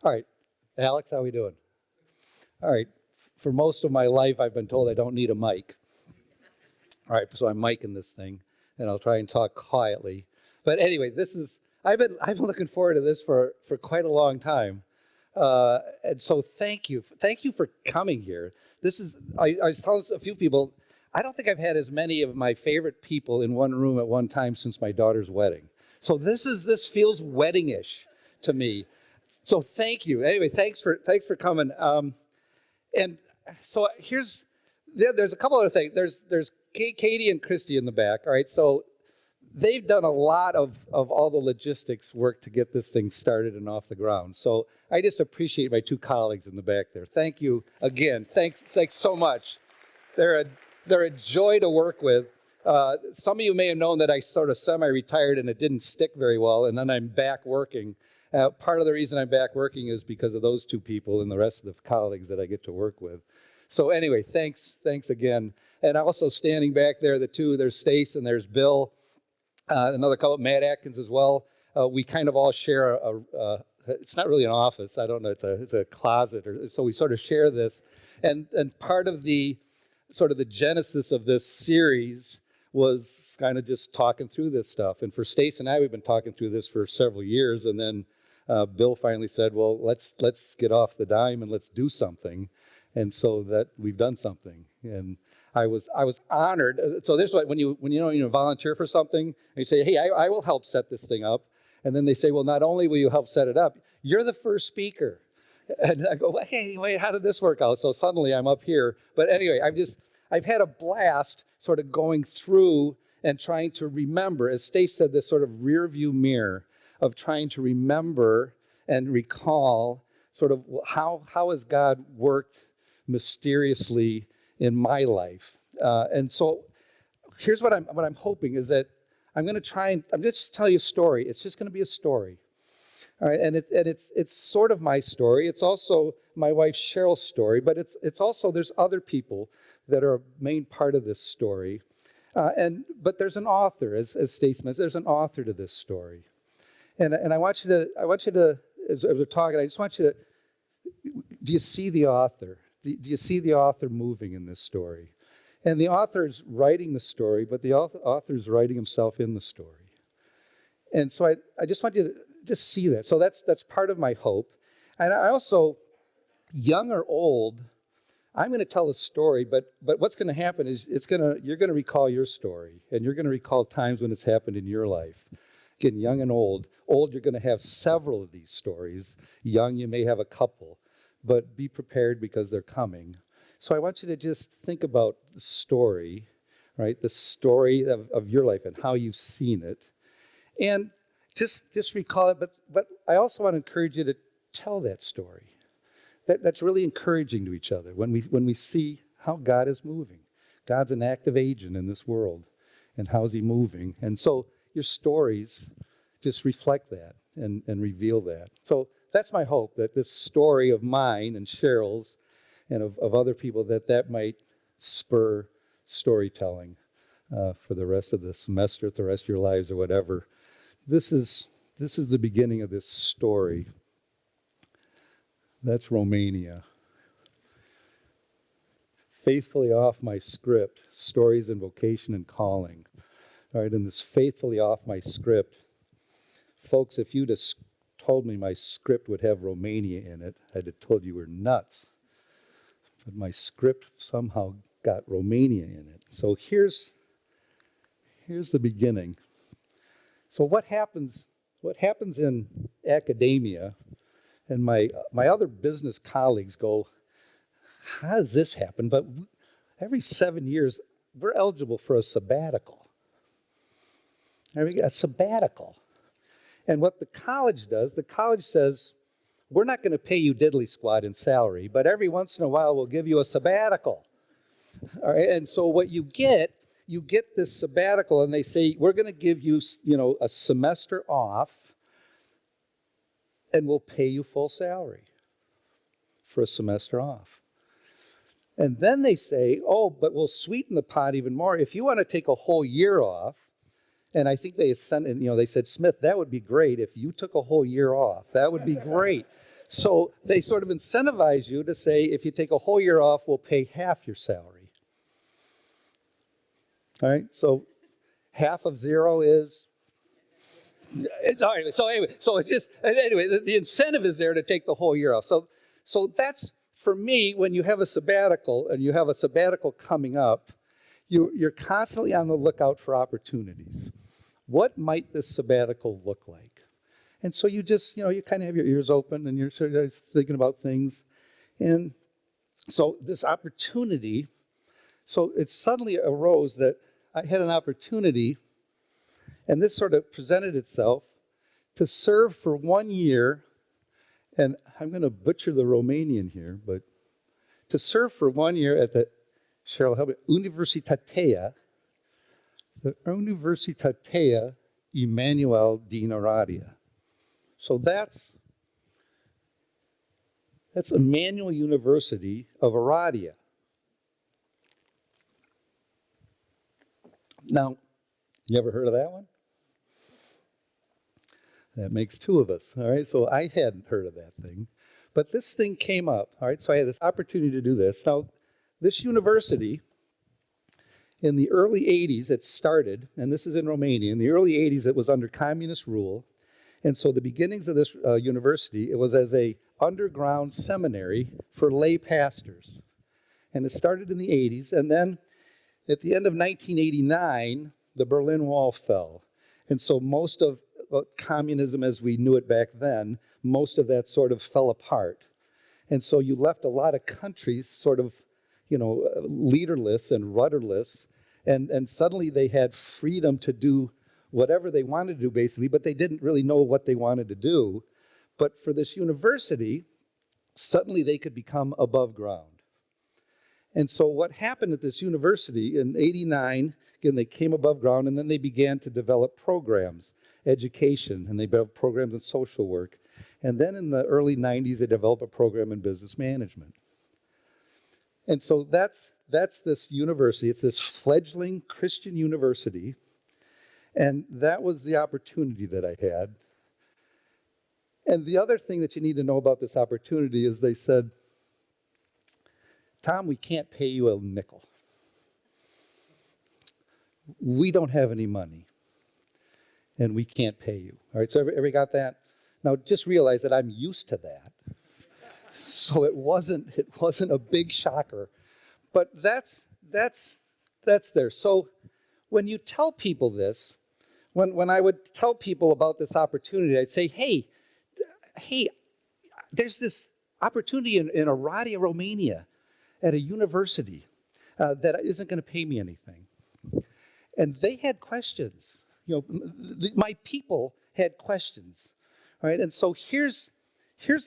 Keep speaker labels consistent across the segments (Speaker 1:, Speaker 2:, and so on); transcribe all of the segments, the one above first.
Speaker 1: All right, Alex, how we doing? All right, for most of my life, I've been told I don't need a mic. All right, so I'm micing this thing, and I'll try and talk quietly. But anyway, I've been looking forward to this for quite a long time, and so thank you for coming here. I was telling a few people, I don't think I've had as many of my favorite people in one room at one time since my daughter's wedding. So this feels wedding-ish to me. So thank you. Anyway, thanks for coming. And so there's a couple other things. There's Katie and Christy in the back. All right, so they've done a lot of all the logistics work to get this thing started and off the ground. So I just appreciate my two colleagues in the back there. Thank you again. Thanks so much. They're a joy to work with. Some of you may have known that I sort of semi-retired and it didn't stick very well, and then I'm back working. Part of the reason I'm back working is because of those two people and the rest of the colleagues that I get to work with. So anyway, thanks again. And also standing back there, there's Stace and there's Bill, another couple, Matt Atkins as well. We kind of all share it's not really an office, I don't know, it's a closet, so we sort of share this. And part of the sort of the genesis of this series was kind of just talking through this stuff. And for Stace and I, we've been talking through this for several years, and then Bill finally said, well, let's get off the dime and let's do something. And so that we've done something. And I was honored. So this is what, when you volunteer for something, and you say, hey, I will help set this thing up. And then they say, well, not only will you help set it up, you're the first speaker. And I go, hey, wait, how did this work out? So suddenly I'm up here. But anyway, I've had a blast sort of going through and trying to remember, as Stace said, this sort of rear view mirror of trying to remember and recall sort of how has God worked mysteriously in my life. And so here's what I'm hoping is that I'm going to just tell you a story. It's just going to be a story. All right, and it's sort of my story. It's also my wife Cheryl's story, but it's also there's other people that are a main part of this story. But there's an author, as Stace mentioned, there's an author to this story. And I want you to, as we're talking, I just want you to, do you see the author? Do you see the author moving in this story? And the author's writing the story, but the author's writing himself in the story. And so I just want you to just see that. So that's part of my hope. And I also, young or old, I'm going to tell a story, but what's going to happen is you're going to recall your story, and you're going to recall times when it's happened in your life. Again, young and old. Old, you're going to have several of these stories. Young, you may have a couple, but be prepared because they're coming. So I want you to just think about the story, right? The story of your life and how you've seen it, and just recall it. But I also want to encourage you to tell that story. That's really encouraging to each other when we see how God is moving. God's an active agent in this world, and how is He moving? And so your stories just reflect that and reveal that. So that's my hope, that this story of mine and Cheryl's and of other people, that might spur storytelling for the rest of the semester, the rest of your lives, or whatever. This is the beginning of this story. That's Romania. Faithfully off my script, stories in vocation and calling. All right, and this faithfully off my script. Folks, if you'd have told me my script would have Romania in it, I'd have told you we're nuts. But my script somehow got Romania in it. So here's the beginning. So what happens in academia, and my other business colleagues go, how does this happen? But every 7 years, we're eligible for a sabbatical. A sabbatical. And what the college does, the college says, we're not going to pay you diddly squat in salary, but every once in a while we'll give you a sabbatical. All right, and so what you get this sabbatical, and they say, we're going to give you, a semester off, and we'll pay you full salary for a semester off. And then they say, but we'll sweeten the pot even more. If you want to take a whole year off, and I think they said, Smith, that would be great if you took a whole year off. That would be great. So they sort of incentivize you to say, if you take a whole year off, we'll pay half your salary. All right, so half of zero is, all right, so it's just, anyway, the incentive is there to take the whole year off. So that's, for me, when you have a sabbatical, and you have a sabbatical coming up, you're constantly on the lookout for opportunities. What might this sabbatical look like? And so you just, you kind of have your ears open, and you're sort of thinking about things. And so this opportunity, so it suddenly arose that I had an opportunity, and this sort of presented itself, to serve for 1 year, and I'm going to butcher the Romanian here, but to serve for 1 year at the, Cheryl, help me, Universitatea Emanuel din Oradea. So that's Emmanuel University of Oradea. Now, you ever heard of that one? That makes two of us, all right? So I hadn't heard of that thing. But this thing came up, all right? So I had this opportunity to do this. Now, this university, in the early 80s, it started, and this is in Romania. In the early 80s, it was under communist rule. And so the beginnings of this university, it was as a underground seminary for lay pastors. And it started in the 80s. And then at the end of 1989, the Berlin Wall fell. And so most of communism as we knew it back then, most of that sort of fell apart. And so you left a lot of countries sort of, leaderless and rudderless. And suddenly they had freedom to do whatever they wanted to do, basically, but they didn't really know what they wanted to do. But for this university, suddenly they could become above ground. And so what happened at this university in 89, again, they came above ground, and then they began to develop programs, education, and they developed programs in social work. And then in the early 90s, they developed a program in business management. And so that's this university. It's this fledgling Christian university. And that was the opportunity that I had. And the other thing that you need to know about this opportunity is they said, Tom, we can't pay you a nickel. We don't have any money, and we can't pay you. All right, so everybody got that? Now, just realize that I'm used to that. So it wasn't a big shocker. But that's there. So when you tell people this, when I would tell people about this opportunity, I'd say, hey, there's this opportunity in Oradea, Romania, at a university that isn't going to pay me anything. And they had questions. My people had questions, right? And so here's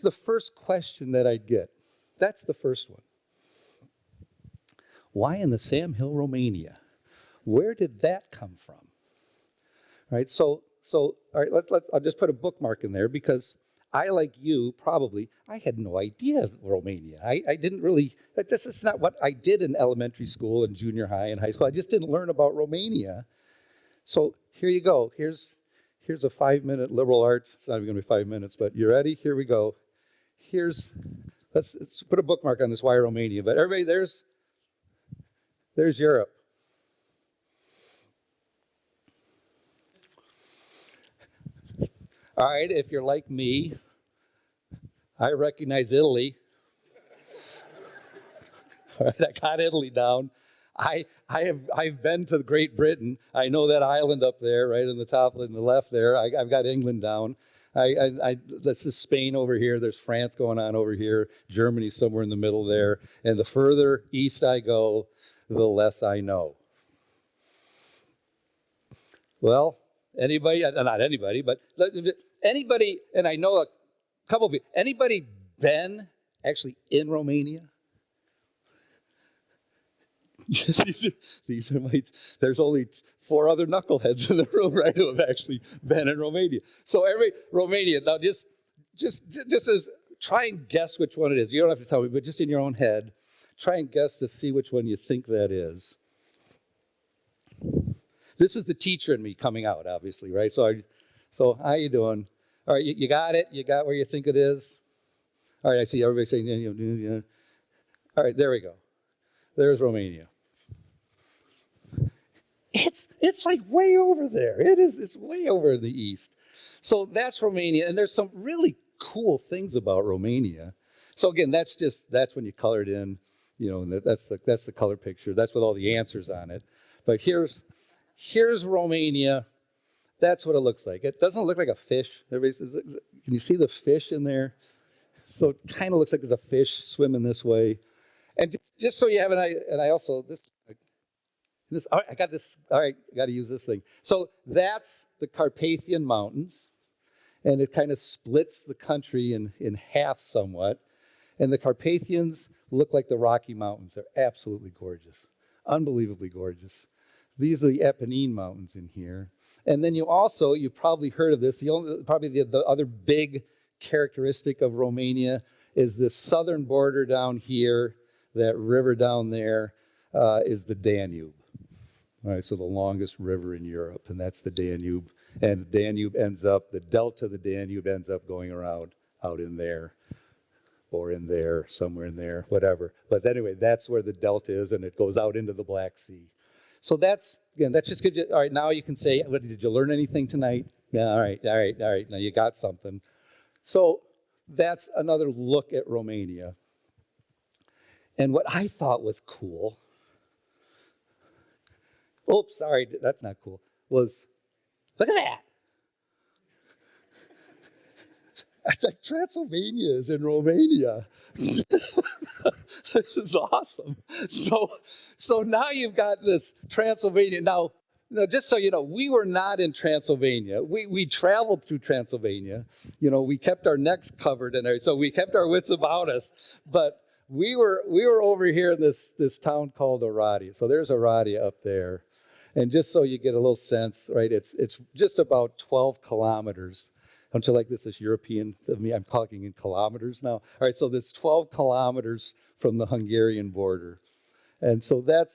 Speaker 1: the first question that I'd get. That's the first one. Why in the Sam Hill, Romania? Where did that come from? Right? So all right, I'll just put a bookmark in there because I, like you, probably, I had no idea Romania. I didn't really, this is not what I did in elementary school and junior high and high school. I just didn't learn about Romania. So here you go. Here's a 5-minute liberal arts. It's not even going to be 5 minutes, but you ready? Here we go. Let's put a bookmark on this, why Romania. But everybody, there's Europe. All right, if you're like me, I recognize Italy. All right, I got Italy down. I've been to Great Britain. I know that island up there, right in the top, in the left there. I've got England down. This is Spain over here. There's France going on over here. Germany somewhere in the middle there. And the further east I go, the less I know. Well, anybody, not anybody, but anybody, and I know a couple of you, anybody been actually in Romania? These are there's only 4 other knuckleheads in the room, right, who have actually been in Romania. So Romania, now just as, try and guess which one it is. You don't have to tell me, but just in your own head, try and guess to see which one you think that is. This is the teacher in me coming out, obviously, right? So how you doing? All right, you got it? You got where you think it is? All right, I see everybody saying, all right, there we go. There's Romania. It's like way over there. It's way over in the east. So that's Romania, and there's some really cool things about Romania. So again, that's when you color it in, and that's the color picture. That's with all the answers on it. But here's Romania. That's what it looks like. It doesn't look like a fish. Everybody says, can you see the fish in there? So it kind of looks like there's a fish swimming this way. And just so you have an idea, and I also, all right, I got this, all right, I got to use this thing. So that's the Carpathian Mountains, and it kind of splits the country in half somewhat. And the Carpathians look like the Rocky Mountains. They're absolutely gorgeous, unbelievably gorgeous. These are the Apennine Mountains in here. And then you've probably heard of this, probably the other big characteristic of Romania is this southern border down here, that river down there is the Danube. All right, so the longest river in Europe, and that's the Danube. And the Danube the delta of the Danube ends up going around out in there, or in there, somewhere in there, whatever. But anyway, that's where the delta is, and it goes out into the Black Sea. So that's just good. All right, now you can say, did you learn anything tonight? Yeah, all right. Now you got something. So that's another look at Romania. And what I thought was cool, oops, sorry, that's not cool, was, look at that. It's like Transylvania is in Romania. This is awesome. So now you've got this Transylvania. Now, just so you know, we were not in Transylvania. We traveled through Transylvania. We kept our necks covered, and so we kept our wits about us. But we were over here in this town called Oradea. So there's Oradea up there. And just so you get a little sense, right, it's just about 12 kilometers. Don't you like this is European of me? I'm talking in kilometers now. All right, so this 12 kilometers from the Hungarian border. And so that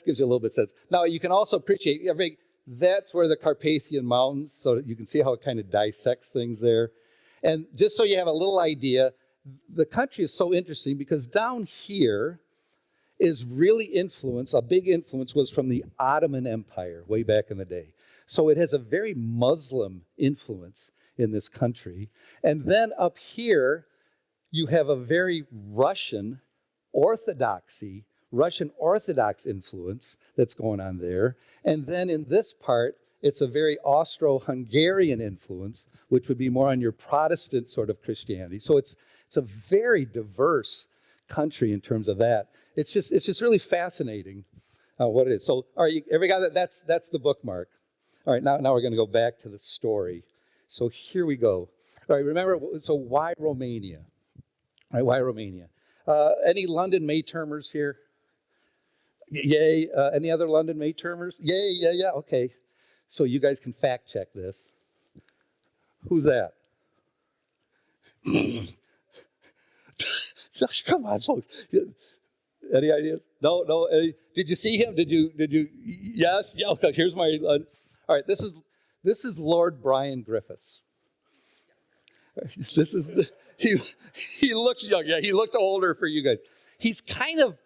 Speaker 1: gives you a little bit of sense. Now, you can also appreciate, that's where the Carpathian Mountains, so you can see how it kind of dissects things there. And just so you have a little idea, the country is so interesting because down here is really a big influence was from the Ottoman Empire way back in the day. So it has a very Muslim influence in this country. And then up here, you have a very Russian Orthodox influence that's going on there. And then in this part, it's a very Austro-Hungarian influence, which would be more on your Protestant sort of Christianity. So it's a very diverse country in terms of that. It's just really fascinating what it is. So, all right, everybody got that? That's the bookmark. All right, now we're going to go back to the story. So here we go. All right, remember, so why Romania? All right, why Romania? Any London May termers here? Yay. Any other London May termers? Yay, yeah, okay. So you guys can fact check this. Who's that? Come on, folks. Any ideas? No. Did you see him? Did you? Yes. Yeah. Okay. Here's my. All right. This is Lord Brian Griffiths. He looks young. Yeah. He looked older for you guys. He's kind of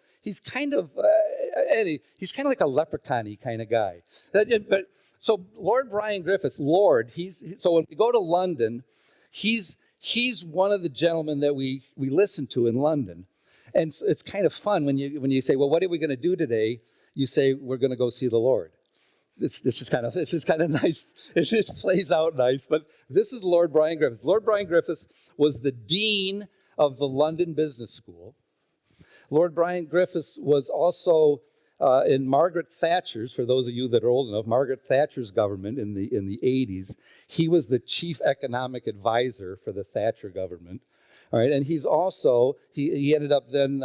Speaker 1: like a leprechaun-y kind of guy. But so Lord Brian Griffiths, so when we go to London, he's one of the gentlemen that we listen to in London. And it's kind of fun when you say, well, what are we going to do today? You say, we're going to go see the Lord. This is kind of nice. It plays out nice. But this is Lord Brian Griffiths. Lord Brian Griffiths was the dean of the London Business School. Lord Brian Griffiths was also in Margaret Thatcher's, for those of you that are old enough, Margaret Thatcher's government in the 80s. He was the chief economic advisor for the Thatcher government. All right, and he's also, he ended up then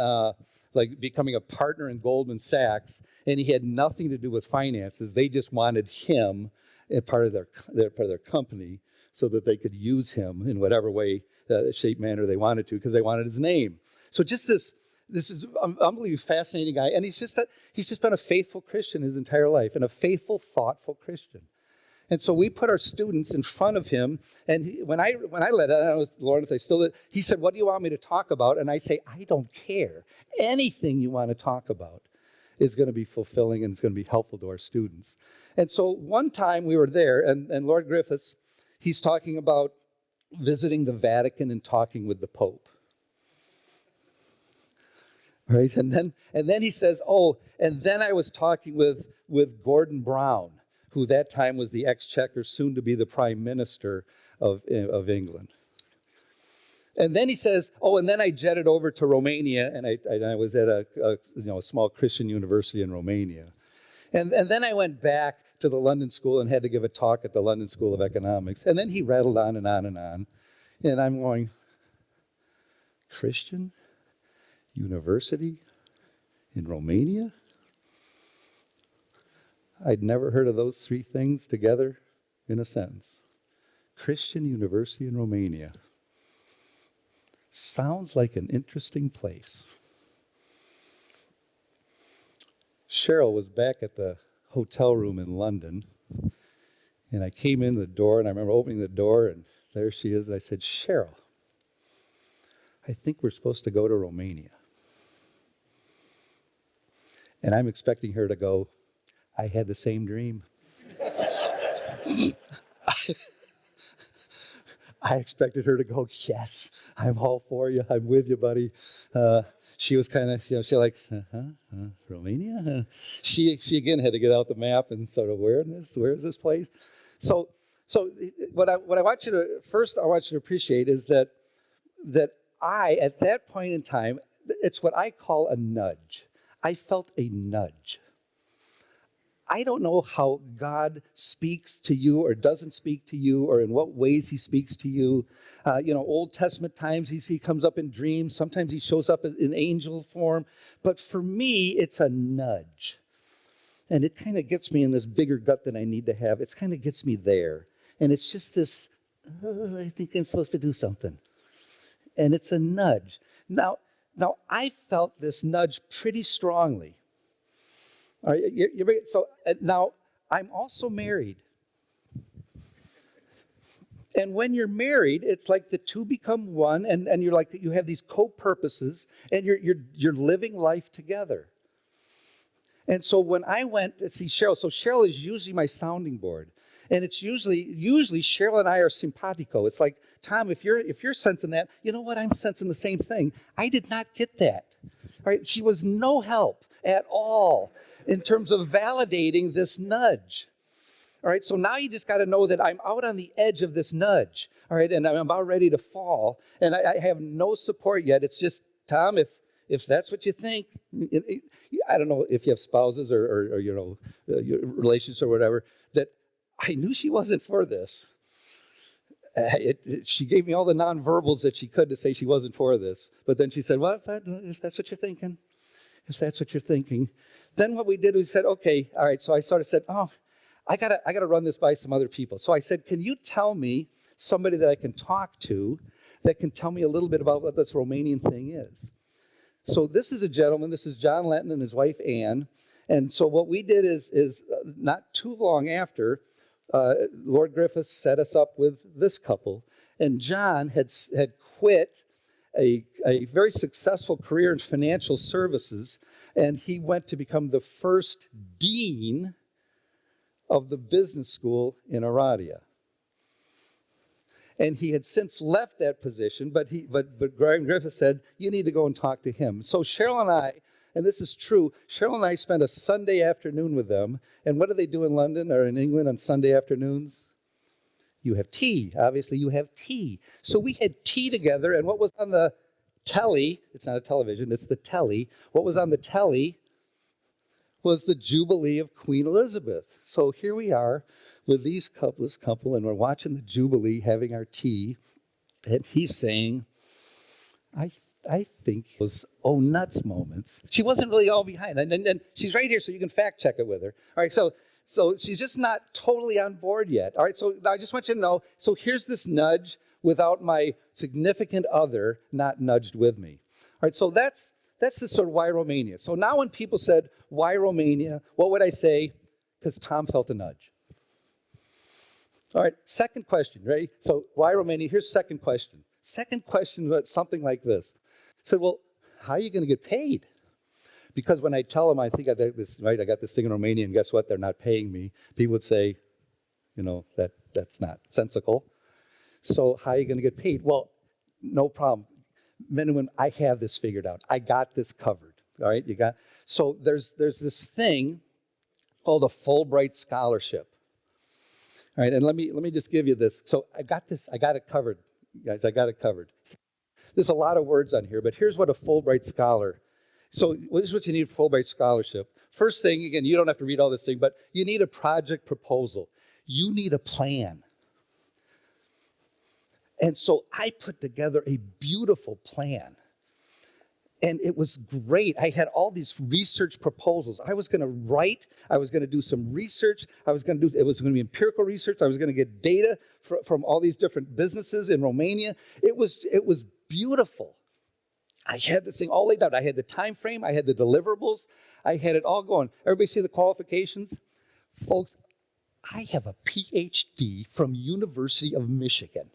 Speaker 1: becoming a partner in Goldman Sachs, and he had nothing to do with finances. They just wanted him as part of their company so that they could use him in whatever way, shape, manner they wanted to, because they wanted his name. So just this is an unbelievably fascinating guy, and he's just been a faithful Christian his entire life, and a faithful, thoughtful Christian. And so we put our students in front of him. And when I led it, I don't know, Lord, if they still did, he said, what do you want me to talk about? And I say, I don't care. Anything you want to talk about is going to be fulfilling and it's going to be helpful to our students. And so one time we were there, and Lord Griffiths, he's talking about visiting the Vatican and talking with the Pope. Right? And then he says, oh, and then I was talking with Gordon Brown, who that time was the Exchequer, soon to be the Prime Minister of England. And then he says, oh, and then I jetted over to Romania, and I was at a small Christian university in Romania. And then I went back to the London School and had to give a talk at the London School of Economics. And then he rattled on and on and on. And I'm going, Christian university in Romania? I'd never heard of those three things together in a sentence. Christian university in Romania. Sounds like an interesting place. Cheryl was back at the hotel room in London, and I came in the door, and I remember opening the door, and there she is, and I said, Cheryl, I think we're supposed to go to Romania. And I'm expecting her to go, I had the same dream. I expected her to go, yes, I'm all for you. I'm with you, buddy. She was kind of, she's like, Romania? She again had to get out the map and sort of, where is this place? So what I want you to appreciate is that I, at that point in time, it's what I call a nudge. I felt a nudge. I don't know how God speaks to you or doesn't speak to you or in what ways he speaks to you. Old Testament times he comes up in dreams. Sometimes he shows up in angel form. But for me, it's a nudge. And it kind of gets me in this bigger gut than I need to have. It kind of gets me there. And it's just this, I think I'm supposed to do something. And it's a nudge. Now I felt this nudge pretty strongly. All right, so now, I'm also married. And when you're married, it's like the two become one, and you're like, you have these co-purposes, and you're living life together. And so when I went to see Cheryl, so Cheryl is usually my sounding board. And it's usually Cheryl and I are simpatico. It's like, Tom, if you're sensing that, you know what, I'm sensing the same thing. I did not get that. All right, she was no help at all in terms of validating this nudge. All right, so now you just got to know that I'm out on the edge of this nudge, all right, and I'm about ready to fall, and I have no support yet. It's just, Tom, if that's what you think, I don't know if you have spouses or your relationships or whatever, that I knew she wasn't for this. She gave me all the nonverbals that she could to say she wasn't for this, but then she said, well, if that's what you're thinking, then what we did was said, okay, all right. So I sort of said, oh, I gotta run this by some other people. So I said, can you tell me somebody that I can talk to that can tell me a little bit about what this Romanian thing is? So this is a gentleman. This is John Lenton and his wife Ann. And so what we did is not too long after, Lord Griffiths set us up with this couple, and John had quit a very successful career in financial services, and he went to become the first dean of the business school in Aradia. And he had since left that position, but Graham Griffith said, you need to go and talk to him. So Cheryl and I, and this is true, Cheryl and I spent a Sunday afternoon with them. And what do they do in London or in England on Sunday afternoons? You have tea. Obviously, you have tea. So we had tea together, and what was on the telly, it's not a television, it's the telly. What was on the telly was the Jubilee of Queen Elizabeth. So here we are with this couple, and we're watching the Jubilee, having our tea, and he's saying, I think it was oh nuts moments. She wasn't really all behind, and she's right here, so you can fact check it with her. All right, so she's just not totally on board yet. All right, so I just want you to know, so here's this nudge without my significant other not nudged with me. All right, so that's the sort of why Romania. So now when people said, why Romania, what would I say? Because Tom felt a nudge. All right, second question, ready? So why Romania? Here's second question. Second question was something like this. So, well, how are you going to get paid? Because when I tell them, I think I got this, right, I got this thing in Romania, and guess what? They're not paying me. People would say, that's not sensical. So how are you going to get paid? Well, no problem. Men and women, I have this figured out. I got this covered. All right, so there's this thing called a Fulbright scholarship. All right, and let me just give you this. So I got it covered, guys. I got it covered. There's a lot of words on here, but here's what a Fulbright scholar. So this is what you need for Fulbright scholarship. First thing, again, you don't have to read all this thing, but you need a project proposal. You need a plan. And so I put together a beautiful plan. And it was great. I had all these research proposals. I was going to write. I was going to do some research. It was going to be empirical research. I was going to get data from all these different businesses in Romania. It was beautiful. I had this thing all laid out. I had the time frame. I had the deliverables. I had it all going. Everybody see the qualifications? Folks, I have a PhD from University of Michigan.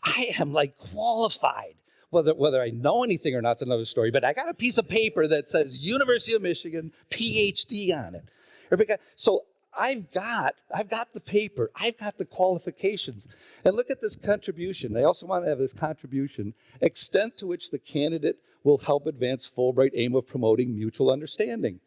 Speaker 1: I am like qualified. Whether I know anything or not is another story, but I got a piece of paper that says University of Michigan, PhD on it. So I've got the paper, I've got the qualifications. And look at this contribution. They also want to have this contribution, extent to which the candidate will help advance Fulbright aim of promoting mutual understanding.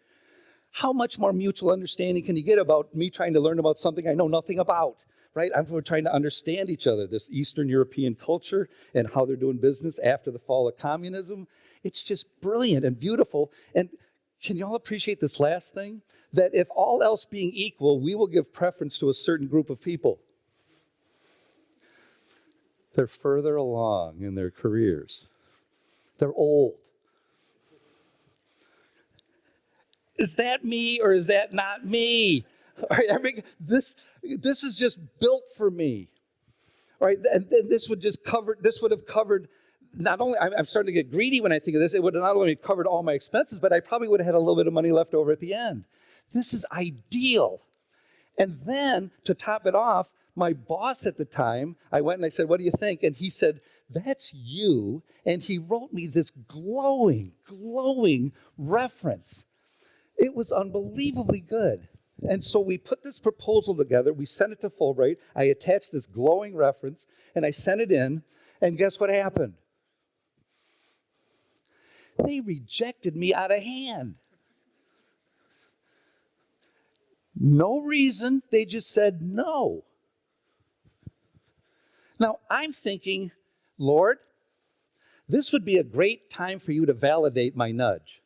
Speaker 1: How much more mutual understanding can you get about me trying to learn about something I know nothing about? Right? We're trying to understand each other, this Eastern European culture and how they're doing business after the fall of communism. It's just brilliant and beautiful. And can you all appreciate this last thing? That if all else being equal, we will give preference to a certain group of people. They're further along in their careers. They're old. Is that me or is that not me? All right, this is just built for me. All right, and this would have covered not only, I'm starting to get greedy when I think of this, it would have not only covered all my expenses, but I probably would have had a little bit of money left over at the end. This is ideal. And then to top it off, my boss at the time, I went and I said, what do you think? And he said, that's you. And he wrote me this glowing reference. It was unbelievably good. And so we put this proposal together. We sent it to Fulbright. I attached this glowing reference, and I sent it in. And guess what happened? They rejected me out of hand. No reason. They just said no. Now, I'm thinking, Lord, this would be a great time for you to validate my nudge.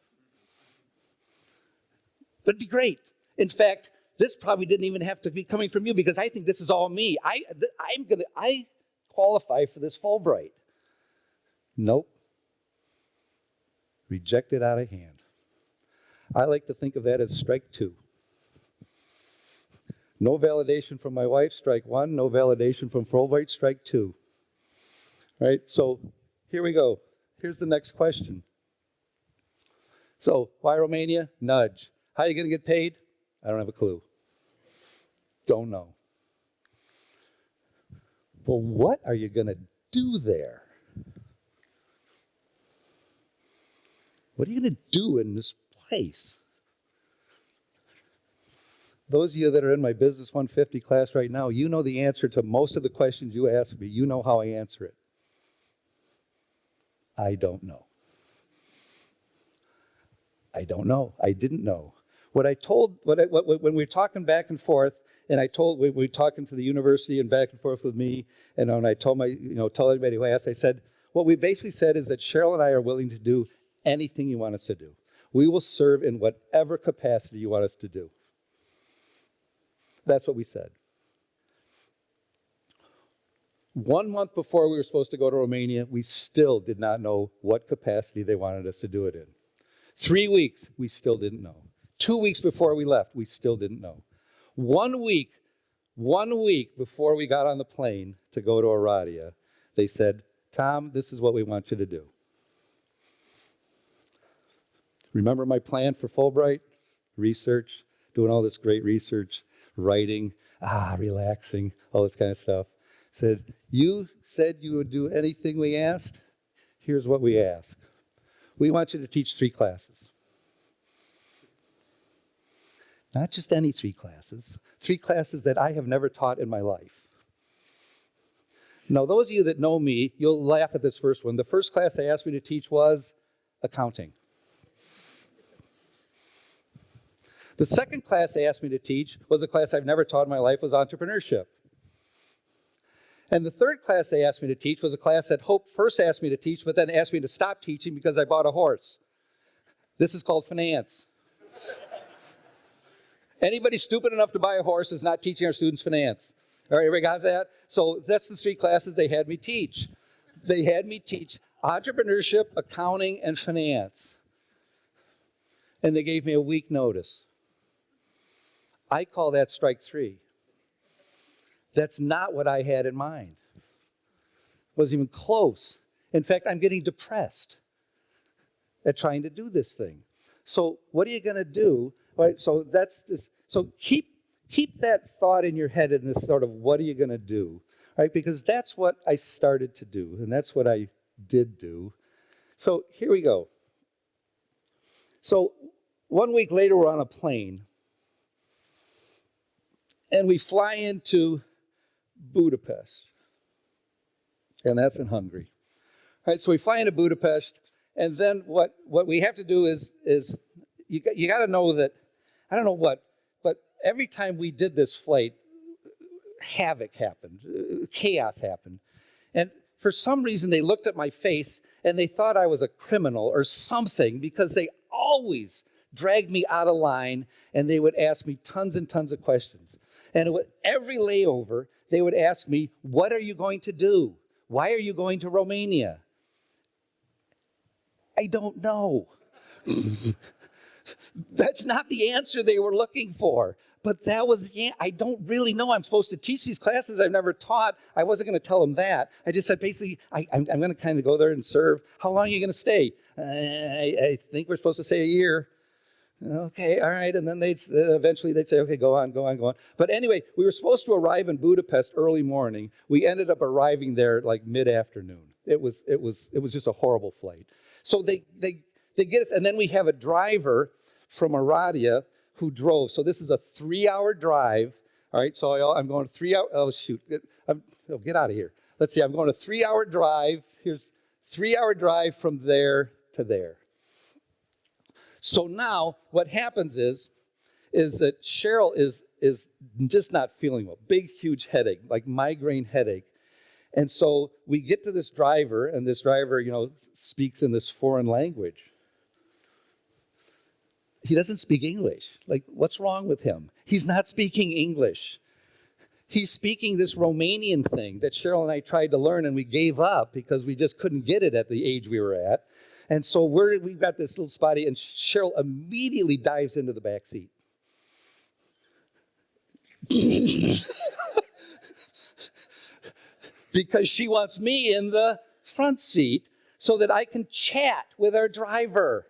Speaker 1: It'd be great. In fact, this probably didn't even have to be coming from you because I think this is all me. I qualify for this Fulbright. Nope. Rejected out of hand. I like to think of that as strike two. No validation from my wife, strike one. No validation from Fulbright, strike two. Right? So here we go. Here's the next question. So why Romania? Nudge. How are you going to get paid? I don't have a clue. Don't know. Well, what are you going to do there? What are you going to do in this place? Those of you that are in my Business 150 class right now, you know the answer to most of the questions you ask me. You know how I answer it. I don't know. I don't know. I didn't know. When we were talking back and forth, and we were talking to the university and back and forth with me, and when I told everybody who asked, I said, what we basically said is that Cheryl and I are willing to do anything you want us to do. We will serve in whatever capacity you want us to do. That's what we said. 1 month before we were supposed to go to Romania, we still did not know what capacity they wanted us to do it in. 3 weeks, we still didn't know. 2 weeks before we left, we still didn't know. 1 week before we got on the plane to go to Aradia, they said, Tom, this is what we want you to do. Remember my plan for Fulbright? Research, doing all this great research, writing. relaxing, all this kind of stuff. Said, you said you would do anything we asked? Here's what we ask. We want you to teach 3 classes. Not just any 3 classes. 3 classes that I have never taught in my life. Now, those of you that know me, you'll laugh at this first one. The first class they asked me to teach was accounting. The second class they asked me to teach was a class I've never taught in my life, was entrepreneurship. And the third class they asked me to teach was a class that Hope first asked me to teach, but then asked me to stop teaching because I bought a horse. This is called finance. Anybody stupid enough to buy a horse is not teaching our students finance. All right, everybody got that? So that's the 3 classes they had me teach. They had me teach entrepreneurship, accounting, and finance. And they gave me a week notice. I call that strike 3. That's not what I had in mind. It wasn't even close. In fact, I'm getting depressed at trying to do this thing. So what are you going to do? All right, so keep that thought in your head in this sort of what are you going to do? Right? Because that's what I started to do, and that's what I did do. So here we go. So 1 week later, we're on a plane, and we fly into Budapest, and that's in Hungary. All right, so we fly into Budapest, and then what we have to do is you got to know that, I don't know what, but every time we did this flight, havoc happened, chaos happened. And for some reason, they looked at my face, and they thought I was a criminal or something, because they always dragged me out of line, and they would ask me tons and tons of questions. And every layover, they would ask me, what are you going to do? Why are you going to Romania? I don't know. That's not the answer they were looking for. But that was, I don't really know. I'm supposed to teach these classes I've never taught. I wasn't going to tell them that. I just said, basically, I'm going to kind of go there and serve. How long are you going to stay? I think we're supposed to say a year. Okay, all right. And then eventually they'd say, okay, go on. But anyway, we were supposed to arrive in Budapest early morning. We ended up arriving there like mid-afternoon. It was just a horrible flight. So they get us, and then we have a driver from Aradia who drove. So this is a 3-hour drive. All right, so I'm going 3 hours. Oh, shoot. Get out of here. Let's see, I'm going a 3-hour drive. Here's 3-hour drive from there to there. So now what happens is that Cheryl is just not feeling well. Big, huge headache, like migraine headache. And so we get to this driver, and this driver, speaks in this foreign language. He doesn't speak English. Like, what's wrong with him? He's not speaking English. He's speaking this Romanian thing that Cheryl and I tried to learn, and we gave up because we just couldn't get it at the age we were at. And so we've got this little spotty, and Cheryl immediately dives into the back seat. Because she wants me in the front seat so that I can chat with our driver.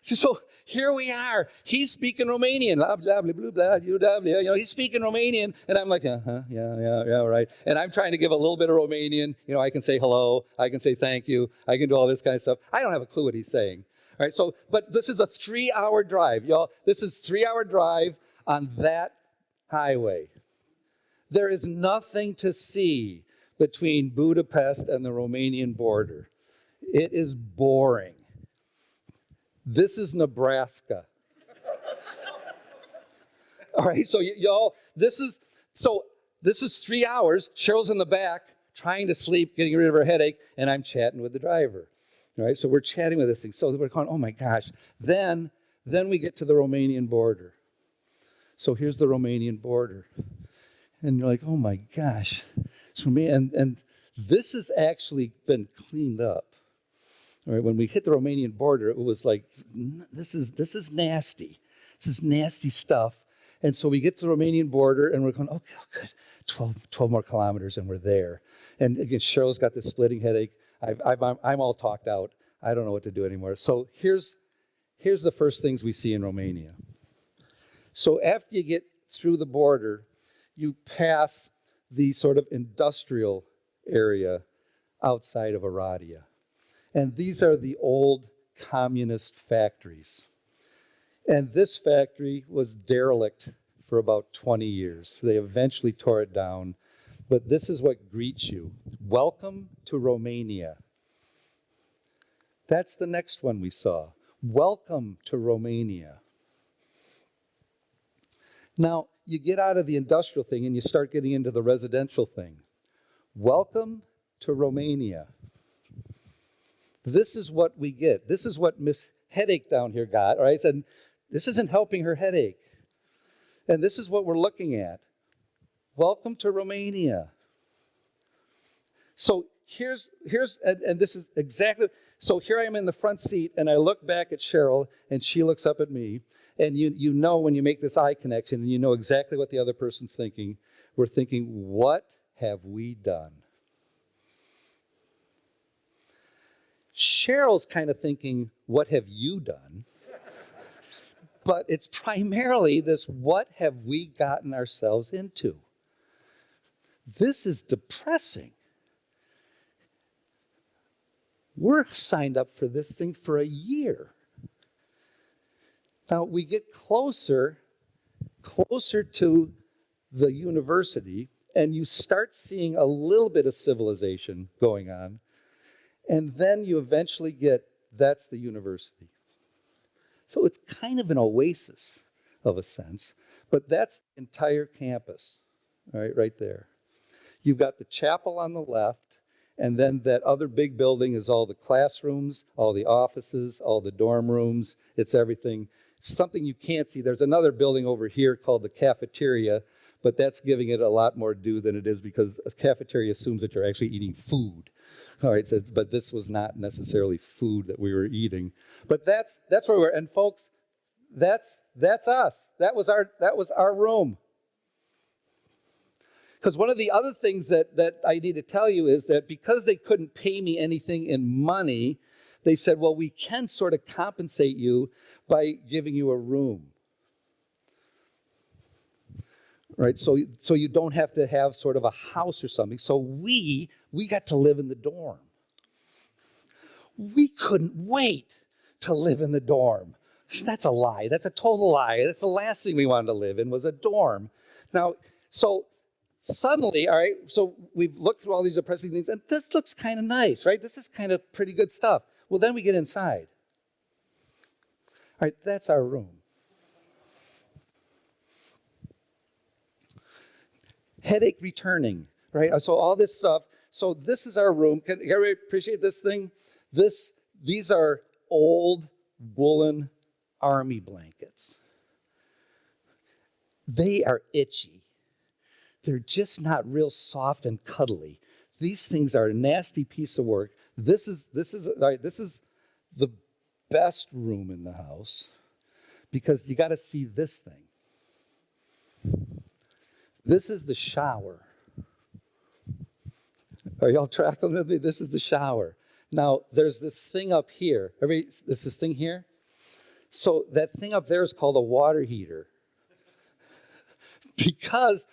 Speaker 1: So here we are. He's speaking Romanian. Blah, blah, blah, blah, blah, blah, blah. He's speaking Romanian. And I'm like, yeah, right. And I'm trying to give a little bit of Romanian. I can say hello. I can say thank you. I can do all this kind of stuff. I don't have a clue what he's saying. All right, but this is a 3-hour drive, y'all. This is 3-hour drive on that highway. There is nothing to see between Budapest and the Romanian border. It is boring. This is Nebraska. All right, so y'all, this is 3 hours. Cheryl's in the back trying to sleep, getting rid of her headache, and I'm chatting with the driver. All right, so we're chatting with this thing. So we're going, oh my gosh. Then we get to the Romanian border. So here's the Romanian border. And you're like, oh my gosh. So and this has actually been cleaned up. All right, when we hit the Romanian border, it was like, this is nasty. This is nasty stuff. And so we get to the Romanian border, and we're going, okay, good, 12 more kilometers, and we're there. And again, Cheryl's got this splitting headache. I'm all talked out. I don't know what to do anymore. So here's the first things we see in Romania. So after you get through the border, you pass the sort of industrial area outside of Aradia. And these are the old communist factories. And this factory was derelict for about 20 years. They eventually tore it down. But this is what greets you. Welcome to Romania. That's the next one we saw. Welcome to Romania. Now, you get out of the industrial thing and you start getting into the residential thing. Welcome to Romania. This is what we get. This is what Miss Headache down here got. All right, and this isn't helping her headache. And this is what we're looking at. Welcome to Romania. So here's and this is exactly, so here I am in the front seat, and I look back at Cheryl, and she looks up at me, and you know when you make this eye connection, and you know exactly what the other person's thinking. We're thinking, what have we done? Cheryl's kind of thinking, what have you done? But it's primarily this, what have we gotten ourselves into? This is depressing. We're signed up for this thing for a year. Now, we get closer to the university, and you start seeing a little bit of civilization going on, and then you eventually get, that's the university. So it's kind of an oasis of a sense, but that's the entire campus, right there. You've got the chapel on the left, and then that other big building is all the classrooms, all the offices, all the dorm rooms. It's everything. Something you can't see. There's another building over here called the cafeteria, but that's giving it a lot more due than it is because a cafeteria assumes that you're actually eating food. All right, so, but this was not necessarily food that we were eating. But that's where we were. And folks, that's us. That was our room. Because one of the other things that I need to tell you is that because they couldn't pay me anything in money, they said, well, we can sort of compensate you by giving you a room. Right? So you don't have to have sort of a house or something. So we got to live in the dorm. We couldn't wait to live in the dorm. That's a lie. That's a total lie. That's the last thing we wanted to live in was a dorm. Now, so suddenly, all right, so we've looked through all these depressing things, and this looks kind of nice, right? This is kind of pretty good stuff. Well, then we get inside. All right, that's our room. Headache returning, right? So all this stuff. So this is our room. Can everybody appreciate this thing? These are old woolen army blankets. They are itchy. They're just not real soft and cuddly. These things are a nasty piece of work. This is the best room in the house because you got to see this thing. This is the shower. Are y'all tracking with me? This is the shower. Now, there's this thing up here. There's this thing here. So that thing up there is called a water heater. Because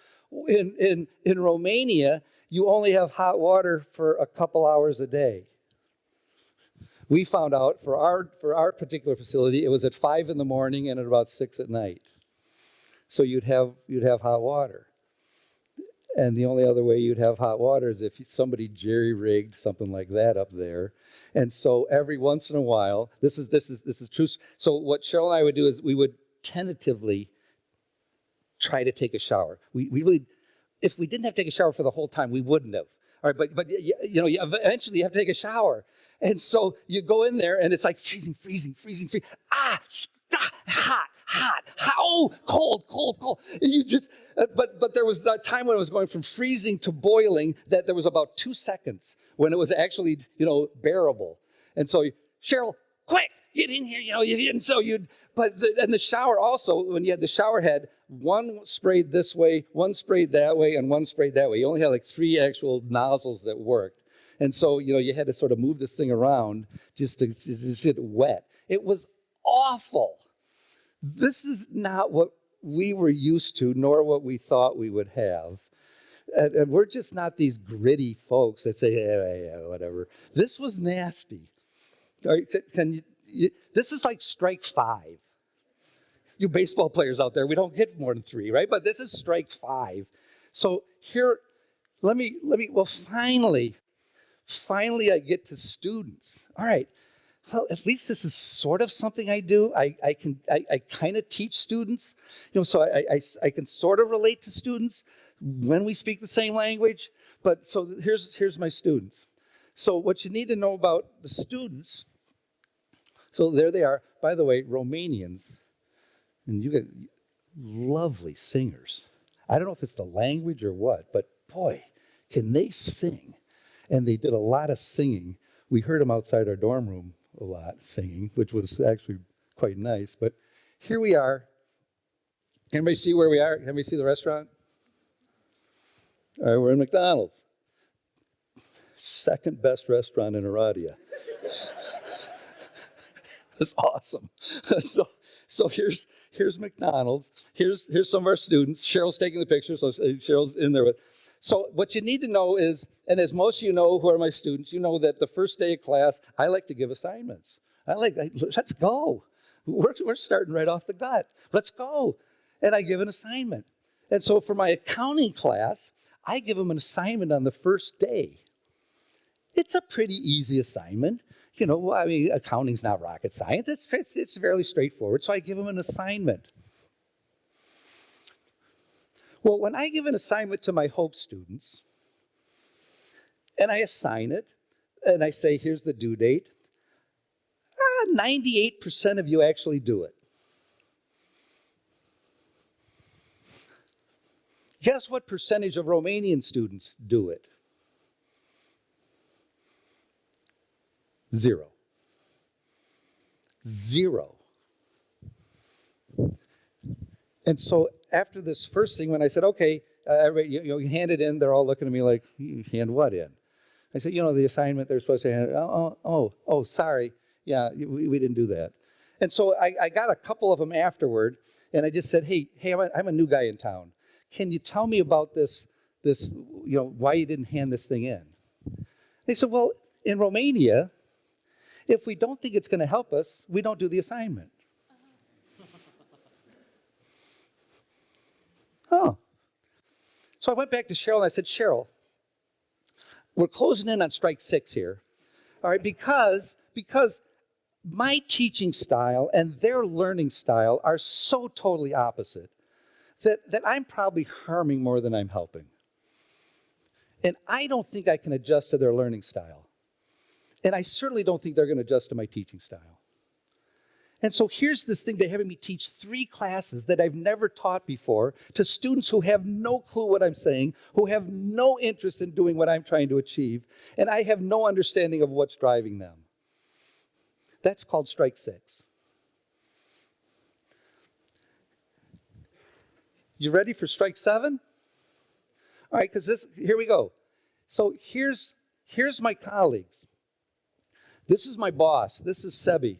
Speaker 1: in Romania, you only have hot water for a couple hours a day. We found out for our particular facility, it was at 5 in the morning and at about 6 at night. So you'd have hot water. And the only other way you'd have hot water is if somebody jerry-rigged something like that up there. And so every once in a while, this is true. So what Cheryl and I would do is we would tentatively try to take a shower. We really, if we didn't have to take a shower for the whole time, we wouldn't have. All right, but eventually you have to take a shower. And so you go in there and it's like freezing. Hot. Oh, cold. You just, but there was a time when it was going from freezing to boiling that there was about 2 seconds when it was actually, bearable. And so, Cheryl, quick, get in here, and so and the shower also, when you had the shower head, one sprayed this way, one sprayed that way, and one sprayed that way. You only had like 3 actual nozzles that worked. And so, you had to sort of move this thing around just to get it wet. It was awful. This is not what we were used to, nor what we thought we would have. And we're just not these gritty folks that say, yeah, whatever. This was nasty. All right, this is like strike 5. You baseball players out there, we don't get more than 3, right? But this is strike 5. So here, well, finally I get to students. All right, well, at least this is sort of something I do. I kind of teach students, so I can sort of relate to students when we speak the same language. But so here's my students. So what you need to know about the students, so there they are. By the way, Romanians, and you get lovely singers. I don't know if it's the language or what, but boy, can they sing. And they did a lot of singing. We heard them outside our dorm room a lot singing, which was actually quite nice. But here we are. Can anybody see where we are? Can anybody see the restaurant? All right, we're in McDonald's. Second best restaurant in Aradia. That's awesome. So here's McDonald's. Here's some of our students. Cheryl's taking the picture, so Cheryl's in there with. So what you need to know is, and as most of you know who are my students, you know that the first day of class, I like to give assignments. Let's go. We're starting right off the gut. Let's go. And I give an assignment. And so for my accounting class, I give them an assignment on the first day. It's a pretty easy assignment. Accounting's not rocket science. It's fairly straightforward. So I give them an assignment. Well, when I give an assignment to my Hope students, and I assign it, and I say, here's the due date, 98% of you actually do it. Guess what percentage of Romanian students do it? 0. And so after this first thing, when I said, okay, you hand it in, they're all looking at me like, you hand what in? I said, the assignment they're supposed to hand it. Oh, sorry. Yeah, we didn't do that. And so I got a couple of them afterward, and I just said, hey, I'm a new guy in town. Can you tell me about this, why you didn't hand this thing in? They said, well, in Romania, if we don't think it's going to help us, we don't do the assignment. Oh. So I went back to Cheryl and I said, Cheryl, we're closing in on strike 6 here. All right, because my teaching style and their learning style are so totally opposite that I'm probably harming more than I'm helping. And I don't think I can adjust to their learning style. And I certainly don't think they're going to adjust to my teaching style. And so here's this thing, they're having me teach 3 classes that I've never taught before to students who have no clue what I'm saying, who have no interest in doing what I'm trying to achieve, and I have no understanding of what's driving them. That's called strike 6. You ready for strike 7? All right, because here we go. So here's my colleagues. This is my boss. This is Sebi.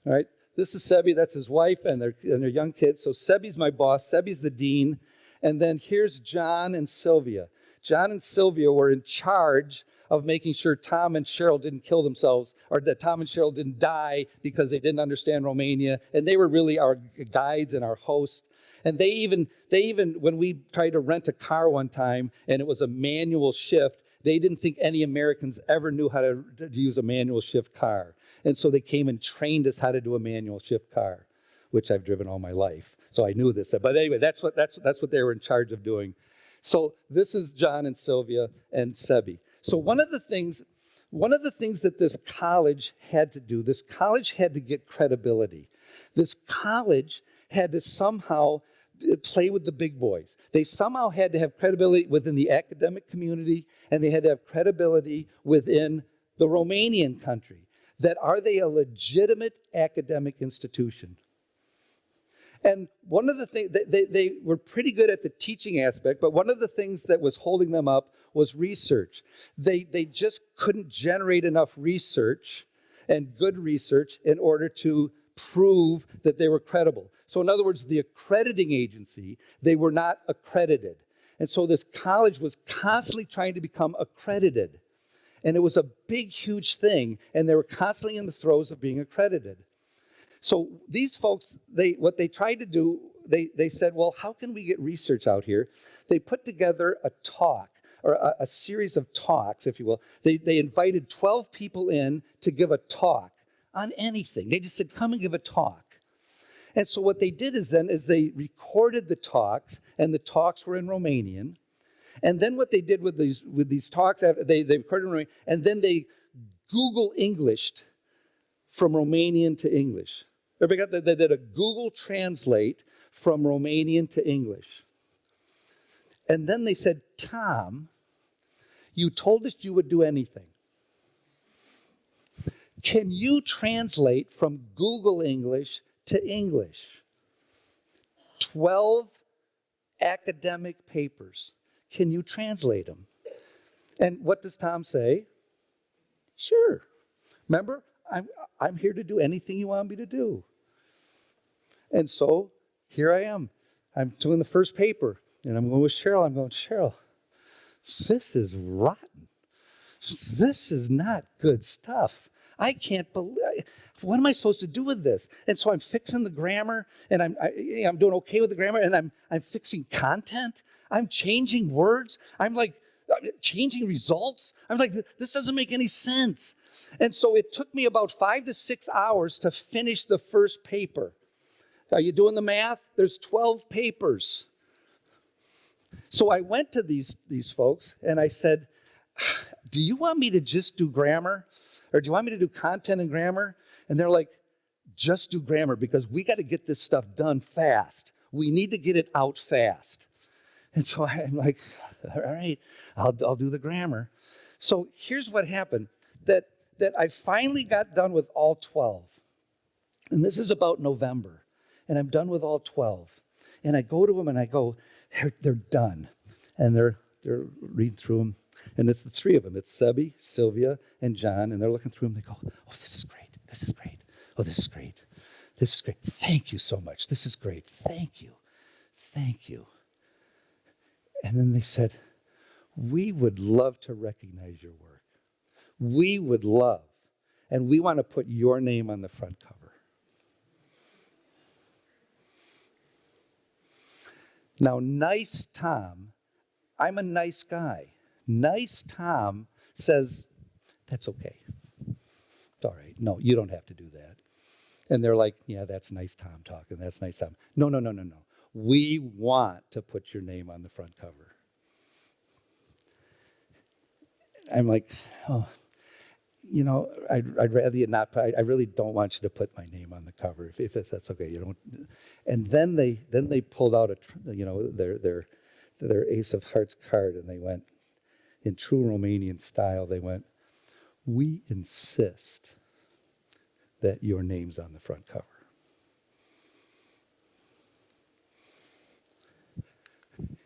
Speaker 1: All right, this is Sebi. That's his wife and their young kids. So Sebi's my boss. Sebi's the dean. And then here's John and Sylvia. John and Sylvia were in charge of making sure Tom and Cheryl didn't kill themselves, or that Tom and Cheryl didn't die because they didn't understand Romania. And they were really our guides and our hosts. And they even, when we tried to rent a car one time and it was a manual shift, they didn't think any Americans ever knew how to use a manual shift car. And so they came and trained us how to do a manual shift car, which I've driven all my life. So I knew this. But anyway, that's what they were in charge of doing. So this is John and Sylvia and Sebi. So one of the things that this college had to do, this college had to get credibility. This college had to somehow play with the big boys. They somehow had to have credibility within the academic community, and they had to have credibility within the Romanian country. That are they a legitimate academic institution? And one of the things, they were pretty good at the teaching aspect, but one of the things that was holding them up was research. They just couldn't generate enough research and good research in order to prove that they were credible. So in other words, the accrediting agency, they were not accredited. And so this college was constantly trying to become accredited. And it was a big, huge thing, and they were constantly in the throes of being accredited. So these folks, what they tried to do, they said, well, how can we get research out here? They put together a talk, or a series of talks, if you will. They invited 12 people in to give a talk on anything. They just said, come and give a talk. And so what they did is they recorded the talks, and the talks were in Romanian. And then what they did with these talks, they recorded in Romanian, and then they Google Englished from Romanian to English. They did a Google Translate from Romanian to English. And then they said, Tom, you told us you would do anything. Can you translate from Google English to English? 12 academic papers. Can you translate them? And what does Tom say? Sure. Remember, I'm here to do anything you want me to do. And so here I am. I'm doing the first paper, and I'm going with Cheryl. I'm going, Cheryl, this is rotten. This is not good stuff. I can't believe, what am I supposed to do with this? And so I'm fixing the grammar, and I'm doing okay with the grammar, and I'm fixing content. I'm changing words. I'm changing results. I'm like, this doesn't make any sense. And so it took me about 5 to 6 hours to finish the first paper. Are you doing the math? There's 12 papers. So I went to these folks, and I said, do you want me to just do grammar? Or do you want me to do content and grammar? And they're like, just do grammar, because we got to get this stuff done fast. We need to get it out fast. And so I'm like, all right, I'll do the grammar. So here's what happened, that I finally got done with all 12. And this is about November. And I'm done with all 12. And I go to them and I go, they're done. And they're reading through them. And it's the three of them. It's Sebi, Sylvia, and John. And they're looking through them. They go, oh, this is great. This is great. Oh, this is great. This is great. Thank you so much. This is great. Thank you. Thank you. And then they said, we would love to recognize your work. We would love. And we want to put your name on the front cover. Now, nice Tom, I'm a nice guy. Nice Tom says, that's okay. It's all right. No, you don't have to do that. And they're like, yeah, that's nice Tom talking. That's nice Tom. No. We want to put your name on the front cover. I'm like, oh, I'd rather you not. I really don't want you to put my name on the cover if that's okay. You don't. And then they pulled out their Ace of Hearts card, and they went in true Romanian style. They went, we insist that your name's on the front cover.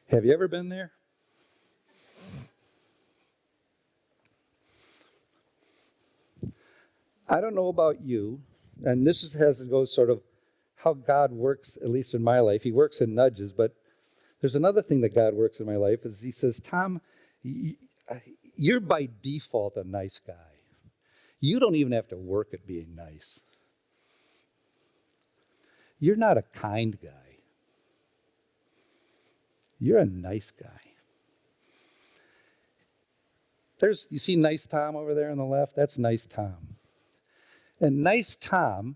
Speaker 1: Have you ever been there? I don't know about you, and this has to go sort of how God works, at least in my life. He works in nudges, but there's another thing that God works in my life is he says, Tom, you're by default a nice guy. You don't even have to work at being nice. You're not a kind guy. You're a nice guy. You see nice Tom over there on the left? That's nice Tom. And nice Tom,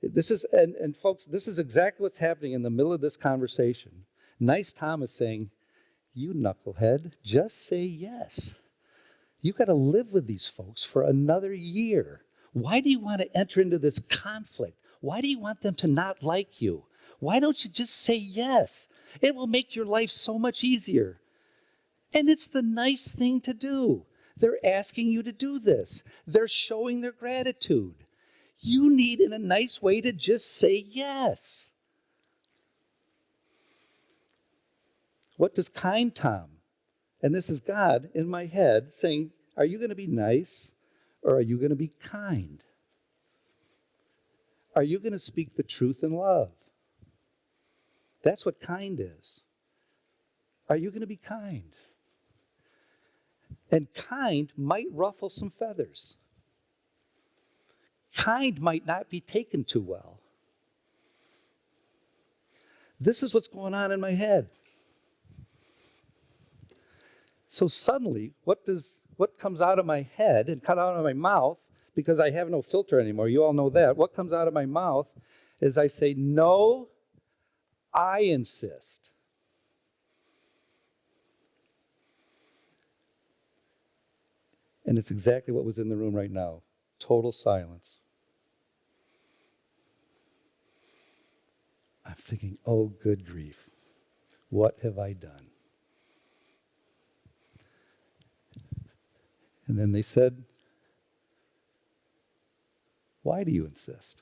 Speaker 1: and folks, this is exactly what's happening in the middle of this conversation. Nice Tom is saying, you knucklehead, just say yes. You got to live with these folks for another year. Why do you want to enter into this conflict? Why do you want them to not like you? Why don't you just say yes? It will make your life so much easier. And it's the nice thing to do. They're asking you to do this. They're showing their gratitude. You need, in a nice way, to just say yes. What does kind Tom, and this is God in my head saying, are you going to be nice or are you going to be kind? Are you going to speak the truth in love? That's what kind is. Are you going to be kind? And kind might ruffle some feathers. Kind might not be taken too well. This is what's going on in my head. So suddenly, what comes out of my head and cut out of my mouth, because I have no filter anymore, you all know that, what comes out of my mouth is I say, no, I insist. And it's exactly what was in the room right now. Total silence. I'm thinking, oh, good grief. What have I done? And then they said, why do you insist?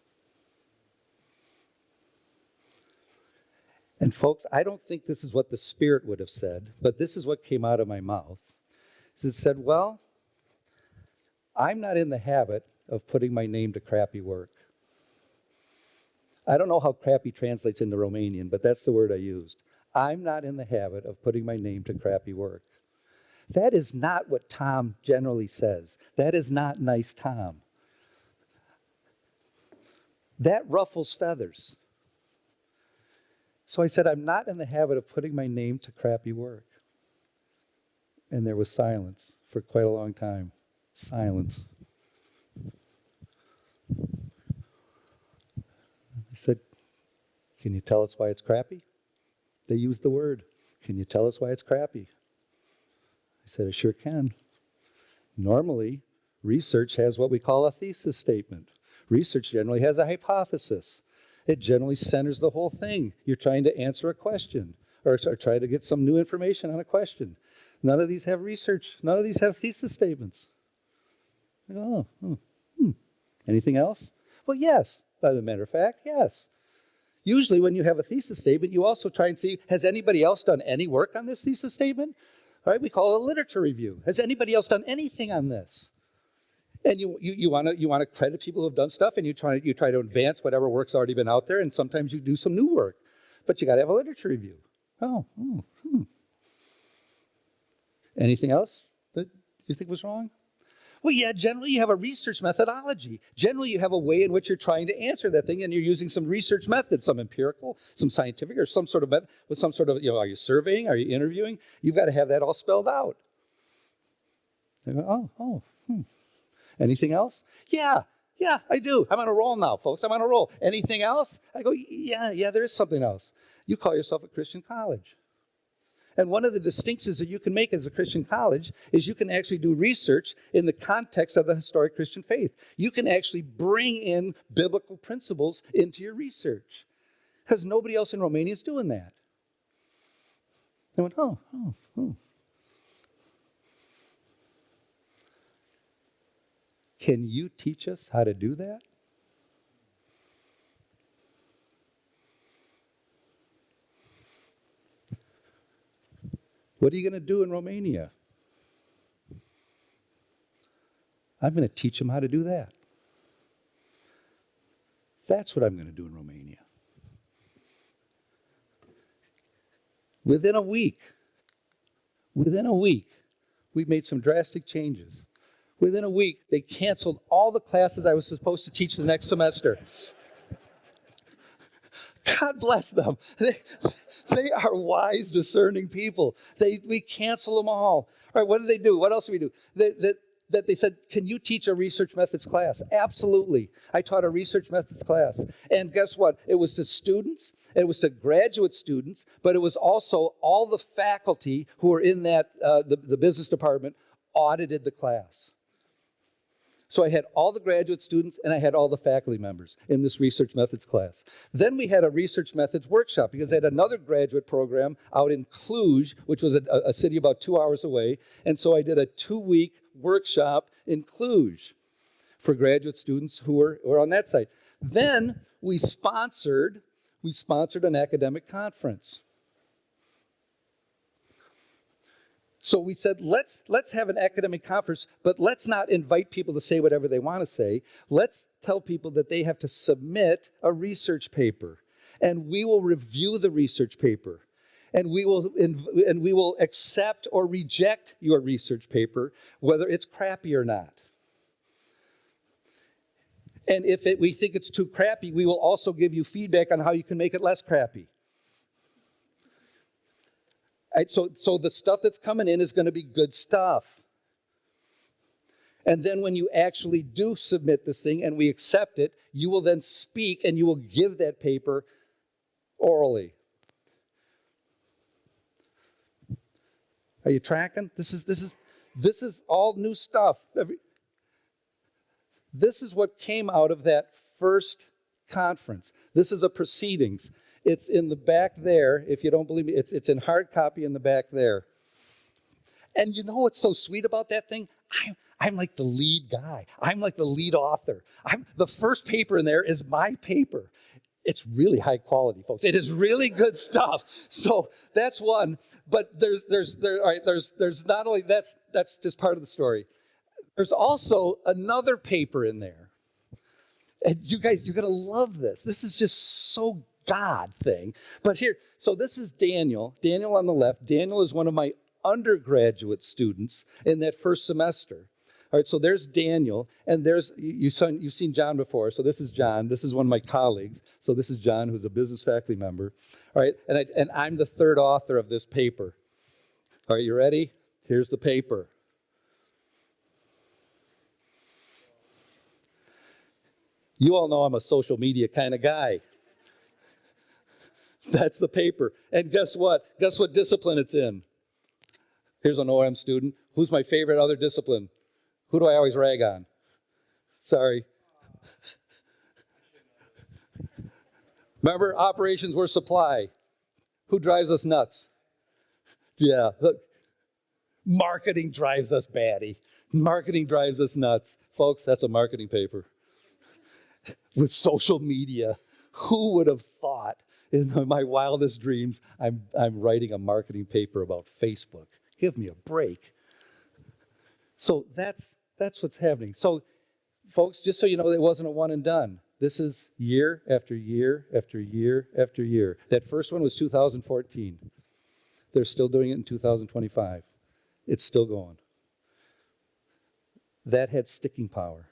Speaker 1: And folks, I don't think this is what the Spirit would have said, but this is what came out of my mouth. It said, well, I'm not in the habit of putting my name to crappy work. I don't know how crappy translates into Romanian, but that's the word I used. I'm not in the habit of putting my name to crappy work. That is not what Tom generally says. That is not nice Tom. That ruffles feathers. So I said, I'm not in the habit of putting my name to crappy work. And there was silence for quite a long time. Silence. I said, can you tell us why it's crappy? They used the word. Can you tell us why it's crappy? I said, I sure can. Normally, research has what we call a thesis statement. Research generally has a hypothesis. It generally centers the whole thing. You're trying to answer a question or try to get some new information on a question. None of these have research. None of these have thesis statements. I go, Anything else? Well, yes. As a matter of fact, yes. Usually when you have a thesis statement, you also try and see, has anybody else done any work on this thesis statement? All right, we call it a literature review. Has anybody else done anything on this? And you want to credit people who have done stuff, and you try to advance whatever work's already been out there, and sometimes you do some new work. But you got to have a literature review. Anything else that you think was wrong? Well, yeah, generally you have a research methodology. Generally you have a way in which you're trying to answer that thing, and you're using some research method, some empirical, some scientific, or some sort of with some sort of, are you surveying? Are you interviewing? You've got to have that all spelled out. They go, Anything else? Yeah, I do. I'm on a roll now, folks. I'm on a roll. Anything else? I go, yeah, there is something else. You call yourself a Christian college. And one of the distinctions that you can make as a Christian college is you can actually do research in the context of the historic Christian faith. You can actually bring in biblical principles into your research because nobody else in Romania is doing that. They went, Can you teach us how to do that? What are you going to do in Romania? I'm going to teach them how to do that. That's what I'm going to do in Romania. Within a week, we made some drastic changes. Within a week, they canceled all the classes I was supposed to teach the next semester. God bless them. They are wise, discerning people. We cancel them all. All right, what did they do? What else did we do? They said, can you teach a research methods class? Absolutely. I taught a research methods class. And guess what? It was to students, it was to graduate students, but it was also all the faculty who were in that, the business department audited the class. So I had all the graduate students and I had all the faculty members in this research methods class. Then we had a research methods workshop because they had another graduate program out in Cluj, which was a city about 2 hours away. And so I did a 2-week workshop in Cluj for graduate students who were on that site. Then we sponsored an academic conference. So we said, let's have an academic conference, but let's not invite people to say whatever they want to say. Let's tell people that they have to submit a research paper, and we will review the research paper, and we will accept or reject your research paper, whether it's crappy or not. And if we think it's too crappy, we will also give you feedback on how you can make it less crappy. Right, so the stuff that's coming in is going to be good stuff. And then when you actually do submit this thing and we accept it, you will then speak and you will give that paper orally. Are you tracking? This is all new stuff. This is what came out of that first conference. This is a proceedings. It's in the back there. If you don't believe me, it's in hard copy in the back there. And you know what's so sweet about that thing? I'm like the lead guy. I'm like the lead author. The first paper in there is my paper. It's really high quality, folks. It is really good stuff. So that's one. But there's not only that's just part of the story. There's also another paper in there. And you guys, you're going to love this. This is just so God thing. But here, so this is Daniel. Daniel on the left. Daniel is one of my undergraduate students in that first semester. All right, so there's Daniel, and there's, you've seen John before, so this is John. This is one of my colleagues. So this is John, who's a business faculty member. All right, and I'm the third author of this paper. All right, you ready? Here's the paper. You all know I'm a social media kind of guy. That's the paper. And guess what? Guess what discipline it's in? Here's an OM student. Who's my favorite other discipline? Who do I always rag on? Sorry. Remember, operations were supply. Who drives us nuts? Yeah, look. Marketing drives us batty. Marketing drives us nuts. Folks, that's a marketing paper. With social media. Who would have thought in my wildest dreams I'm writing a marketing paper about Facebook? Give me a break. So that's what's happening. So, folks, just so you know, it wasn't a one and done. This is year after year after year after year. That first one was 2014. They're still doing it in 2025. It's still going. That had sticking power.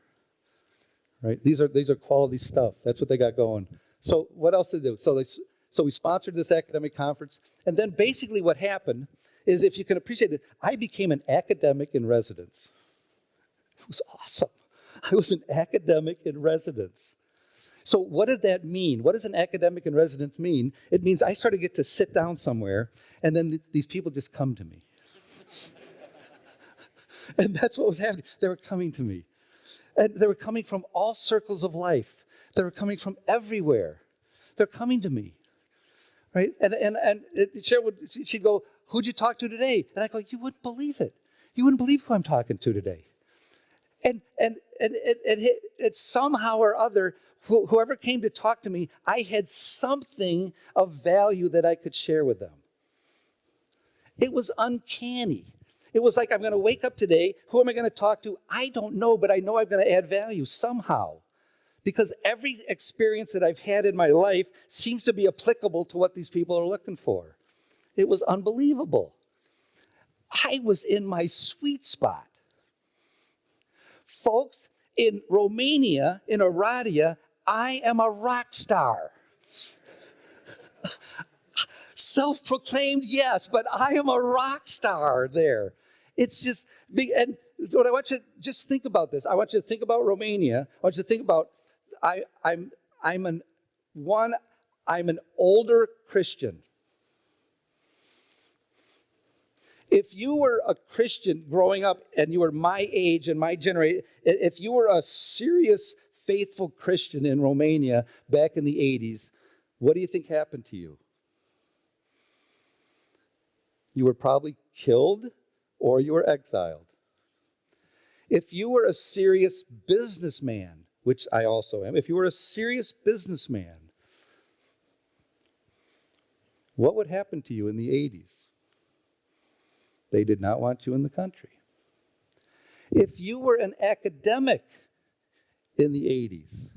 Speaker 1: Right? These are quality stuff. That's what they got going. So what else did they do? So we sponsored this academic conference, and then basically what happened is, if you can appreciate it, I became an academic in residence. It was awesome. I was an academic in residence. So what did that mean? What does an academic in residence mean? It means I sort of get to sit down somewhere, and then these people just come to me. And that's what was happening. They were coming to me. And they were coming from all circles of life. They were coming from everywhere. They're coming to me. Right? And she'd go, who'd you talk to today? And I go, you wouldn't believe it. You wouldn't believe who I'm talking to today. And it somehow or other, whoever came to talk to me, I had something of value that I could share with them. It was uncanny. It was like, I'm going to wake up today. Who am I going to talk to? I don't know, but I know I'm going to add value somehow. Because every experience that I've had in my life seems to be applicable to what these people are looking for. It was unbelievable. I was in my sweet spot. Folks, in Romania, in Oradea, I am a rock star. Self-proclaimed, yes, but I am a rock star there. It's just big. And what I want you to just think about this. I want you to think about Romania. I want you to think about, I'm an older Christian. If you were a Christian growing up and you were my age and my generation, if you were a serious, faithful Christian in Romania back in the 80s, what do you think happened to you? You were probably killed or you were exiled. If you were a serious businessman, which I also am, if you were a serious businessman, what would happen to you in the 80s? They did not want you in the country. If you were an academic in the 80s,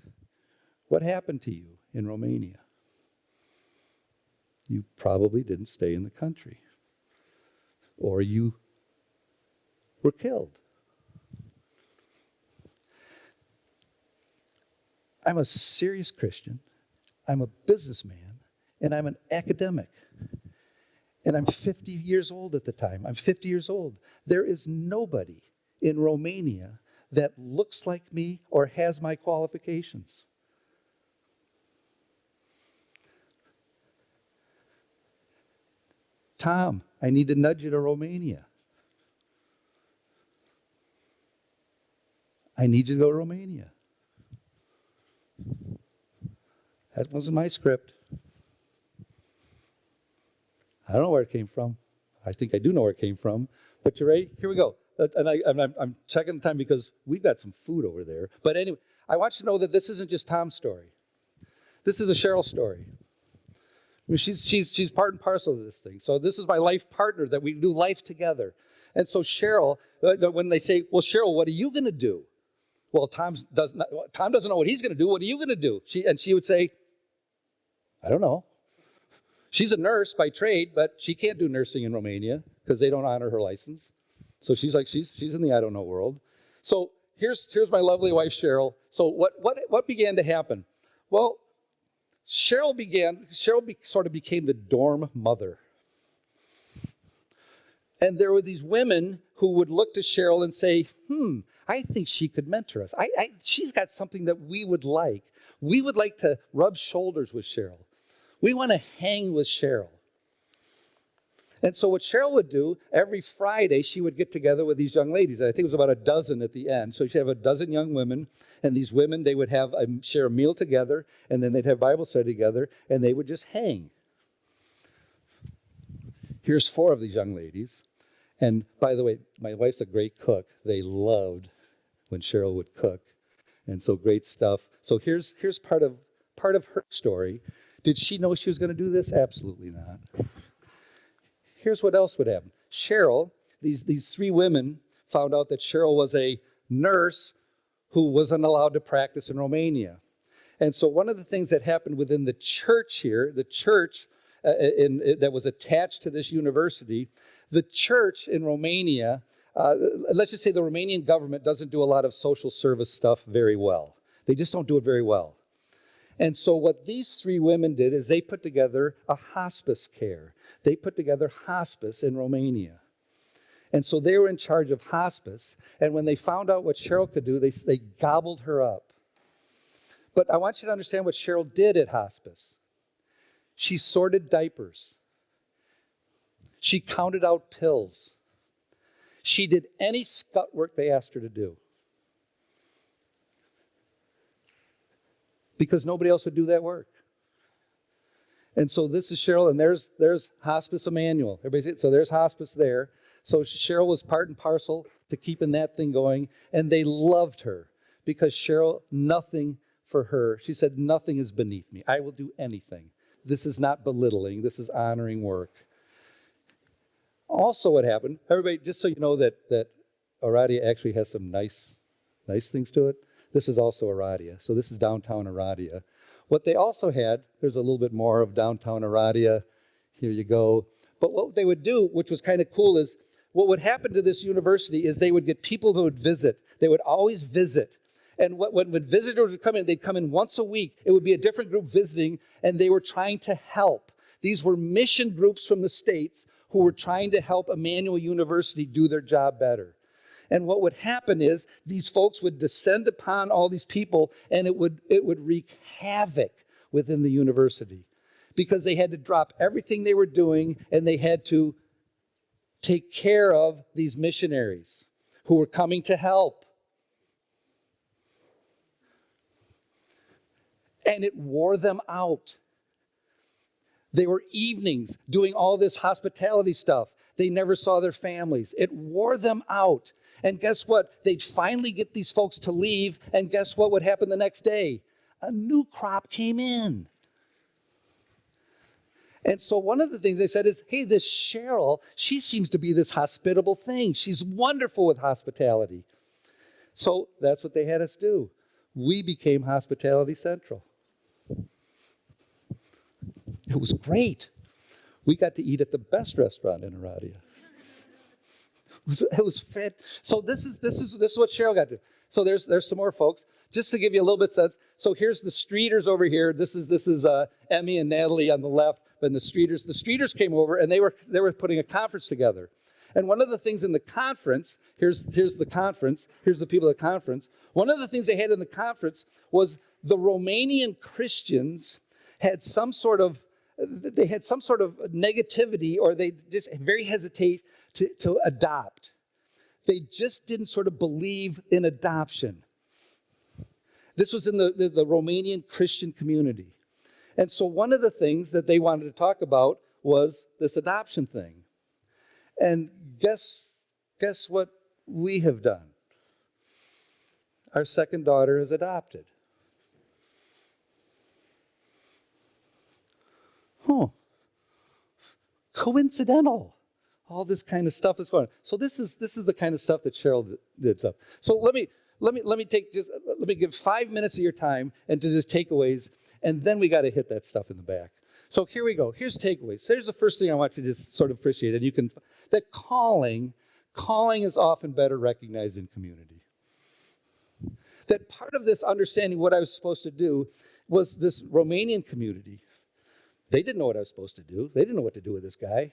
Speaker 1: what happened to you in Romania? You probably didn't stay in the country, or you were killed. I'm a serious Christian, I'm a businessman, and I'm an academic. And I'm 50 years old at the time. I'm 50 years old. There is nobody in Romania that looks like me or has my qualifications. Tom, I need to nudge you to Romania. I need you to go to Romania. That wasn't my script. I don't know where it came from. I think I do know where it came from. But you ready? Here we go. And I'm checking the time because we've got some food over there. But anyway, I want you to know that this isn't just Tom's story. This is a Cheryl story. I mean, she's part and parcel of this thing. So this is my life partner that we do life together. And so Cheryl, when they say, well, Cheryl, what are you going to do? Well, Tom doesn't know what he's going to do. What are you going to do? She would say, I don't know. She's a nurse by trade, but she can't do nursing in Romania because they don't honor her license. So she's in the I don't know world. So here's my lovely wife, Cheryl. So what began to happen? Well, Cheryl sort of became the dorm mother. And there were these women who would look to Cheryl and say, I think she could mentor us. She's got something that we would like. We would like to rub shoulders with Cheryl. We want to hang with Cheryl. And so what Cheryl would do, every Friday, she would get together with these young ladies. And I think it was about a dozen at the end. So she'd have a dozen young women. And these women, they would share a meal together. And then they'd have Bible study together. And they would just hang. Here's 4 of these young ladies. And by the way, my wife's a great cook. They loved when Cheryl would cook. And so great stuff. So here's part of her story. Did she know she was going to do this? Absolutely not. Here's what else would happen. Cheryl, these 3 women found out that Cheryl was a nurse who wasn't allowed to practice in Romania. And so one of the things that happened within the church here, the church that was attached to this university, the church in Romania, let's just say the Romanian government doesn't do a lot of social service stuff very well. They just don't do it very well. And so what these 3 women did is they put together a hospice care. They put together hospice in Romania. And so they were in charge of hospice. And when they found out what Cheryl could do, they gobbled her up. But I want you to understand what Cheryl did at hospice. She sorted diapers. She counted out pills. She did any scut work they asked her to do. Because nobody else would do that work. And so this is Cheryl, and there's Hospice Emmanuel. Everybody see it? So there's hospice there. So Cheryl was part and parcel to keeping that thing going, and they loved her because Cheryl, nothing for her. She said, nothing is beneath me. I will do anything. This is not belittling. This is honoring work. Also what happened, everybody, just so you know that Oradea actually has some nice things to it. This is also Oradea. So this is downtown Oradea. What they also had, there's a little bit more of downtown Oradea. Here you go. But what they would do, which was kind of cool, is what would happen to this university is they would get people who would visit. They would always visit. And when visitors would come in, they'd come in once a week. It would be a different group visiting, and they were trying to help. These were mission groups from the States who were trying to help Emmanuel University do their job better. And what would happen is these folks would descend upon all these people, and it would wreak havoc within the university because they had to drop everything they were doing, and they had to take care of these missionaries who were coming to help. And it wore them out. They were evenings doing all this hospitality stuff. They never saw their families. It wore them out. And guess what? They'd finally get these folks to leave, and guess what would happen the next day? A new crop came in. And so one of the things they said is, hey, this Cheryl, she seems to be this hospitable thing. She's wonderful with hospitality. So that's what they had us do. We became Hospitality Central. It was great. We got to eat at the best restaurant in Aradia. It was fit. So this is what Cheryl got to do. So there's some more folks. Just to give you a little bit of sense. So here's the Streeters over here. This is Emmy and Natalie on the left. And the Streeters came over, and they were putting a conference together. And one of the things in the conference, here's the conference, here's the people at the conference. One of the things they had in the conference was the Romanian Christians had some sort of negativity, or they just very hesitate to adopt. They just didn't sort of believe in adoption. This was in the Romanian Christian community. And so one of the things that they wanted to talk about was this adoption thing. And guess what we have done? Our second daughter is adopted. Coincidental. All this kind of stuff is going on. So this is the kind of stuff that Cheryl did. So let me give 5 minutes of your time and to the takeaways, and then we got to hit that stuff in the back. So here we go. Here's takeaways. Here's the first thing I want you to just sort of appreciate, and that calling is often better recognized in community. That part of this understanding what I was supposed to do was this Romanian community. They didn't know what I was supposed to do. They didn't know what to do with this guy.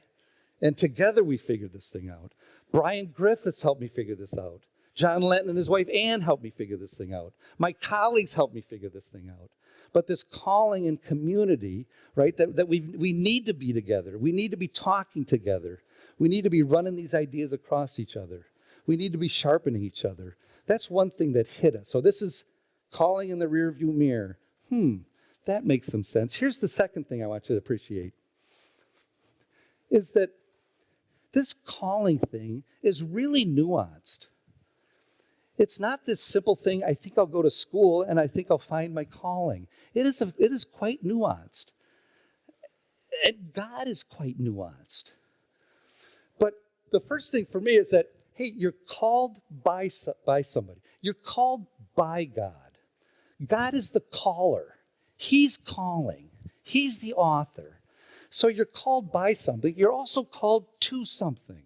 Speaker 1: And together we figured this thing out. Brian Griffiths helped me figure this out. John Lenton and his wife Ann helped me figure this thing out. My colleagues helped me figure this thing out. But this calling in community, right, that we need to be together. We need to be talking together. We need to be running these ideas across each other. We need to be sharpening each other. That's one thing that hit us. So this is calling in the rearview mirror. That makes some sense. Here's the second thing I want you to appreciate, is that this calling thing is really nuanced. It's not this simple thing, I think I'll go to school and I think I'll find my calling. It is quite nuanced. And God is quite nuanced. But the first thing for me is that, hey, you're called by somebody. You're called by God. God is the caller. He's calling. He's the author. So you're called by something. You're also called to something.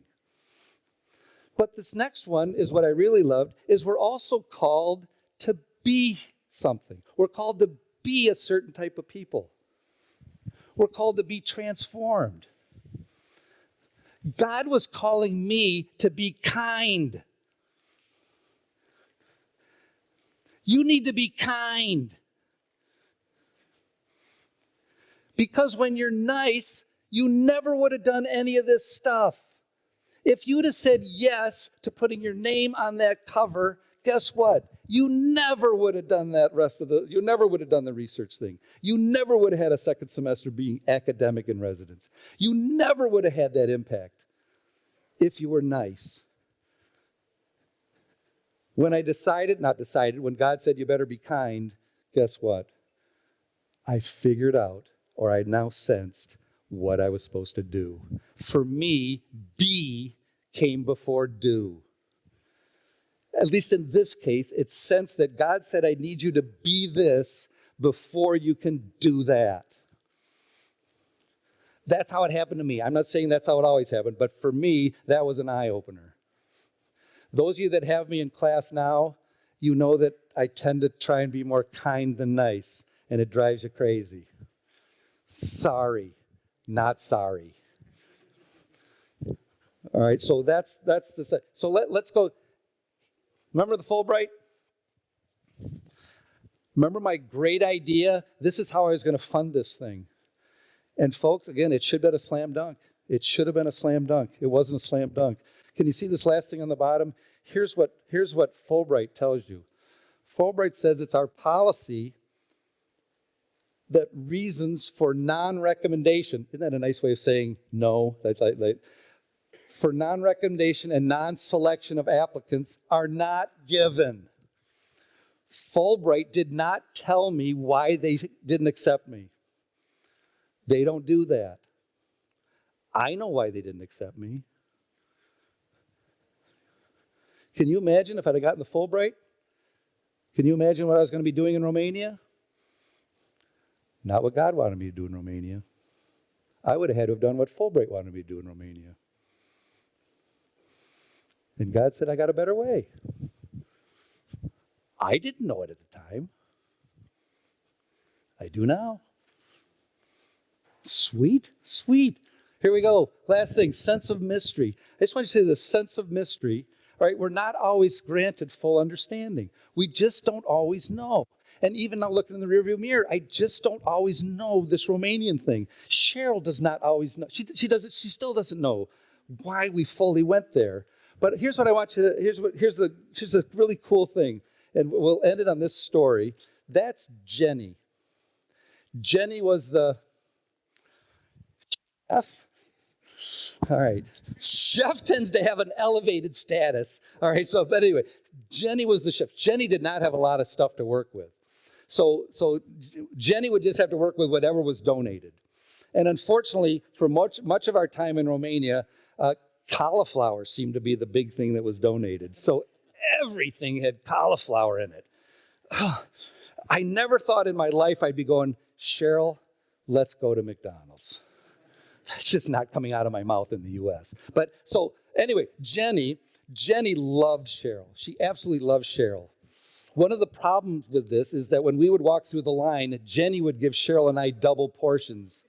Speaker 1: But this next one is what I really loved, is we're also called to be something. We're called to be a certain type of people. We're called to be transformed. God was calling me to be kind. You need to be kind. Because when you're nice, you never would have done any of this stuff. If you'd have said yes to putting your name on that cover, guess what? You never would have done you never would have done the research thing. You never would have had a second semester being academic in residence. You never would have had that impact if you were nice. When God said you better be kind, guess what? I figured out, or I now sensed, what I was supposed to do. For me, be came before do. At least in this case, it's sensed that God said, I need you to be this before you can do that. That's how it happened to me. I'm not saying that's how it always happened, but for me, that was an eye-opener. Those of you that have me in class now, you know that I tend to try and be more kind than nice, and it drives you crazy. Sorry. Not sorry. All right, so that's the so let's go. Remember the Fulbright? Remember my great idea? This is how I was going to fund this thing. And folks, again, it should have been a slam dunk. It should have been a slam dunk. It wasn't a slam dunk. Can you see this last thing on the bottom? Here's what Fulbright tells you. Fulbright says it's our policy that reasons for non-recommendation, isn't that a nice way of saying no? That's like for non-recommendation and non-selection of applicants are not given. Fulbright did not tell me why they didn't accept me. They don't do that. I know why they didn't accept me. Can you imagine if I'd have gotten the Fulbright? Can you imagine what I was going to be doing in Romania? Not what God wanted me to do in Romania. I would have had to have done what Fulbright wanted me to do in Romania. And God said, I got a better way. I didn't know it at the time. I do now. Sweet, sweet. Here we go. Last thing, sense of mystery. I just want you to say the sense of mystery. All right, we're not always granted full understanding. We just don't always know. And even now looking in the rearview mirror, I just don't always know this Romanian thing. Cheryl does not always know. She still doesn't know why we fully went there. But here's what I want you to, here's the really cool thing. And we'll end it on this story. That's Jenny. Jenny was the chef. All right. Chef tends to have an elevated status. All right. So, but anyway, Jenny was the chef. Jenny did not have a lot of stuff to work with. So Jenny would just have to work with whatever was donated. And unfortunately, for much of our time in Romania, cauliflower seemed to be the big thing that was donated. So everything had cauliflower in it. I never thought in my life I'd be going, Cheryl, let's go to McDonald's. That's just not coming out of my mouth in the U.S. But so anyway, Jenny loved Cheryl. She absolutely loved Cheryl. One of the problems with this is that when we would walk through the line, Jenny would give Cheryl and I double portions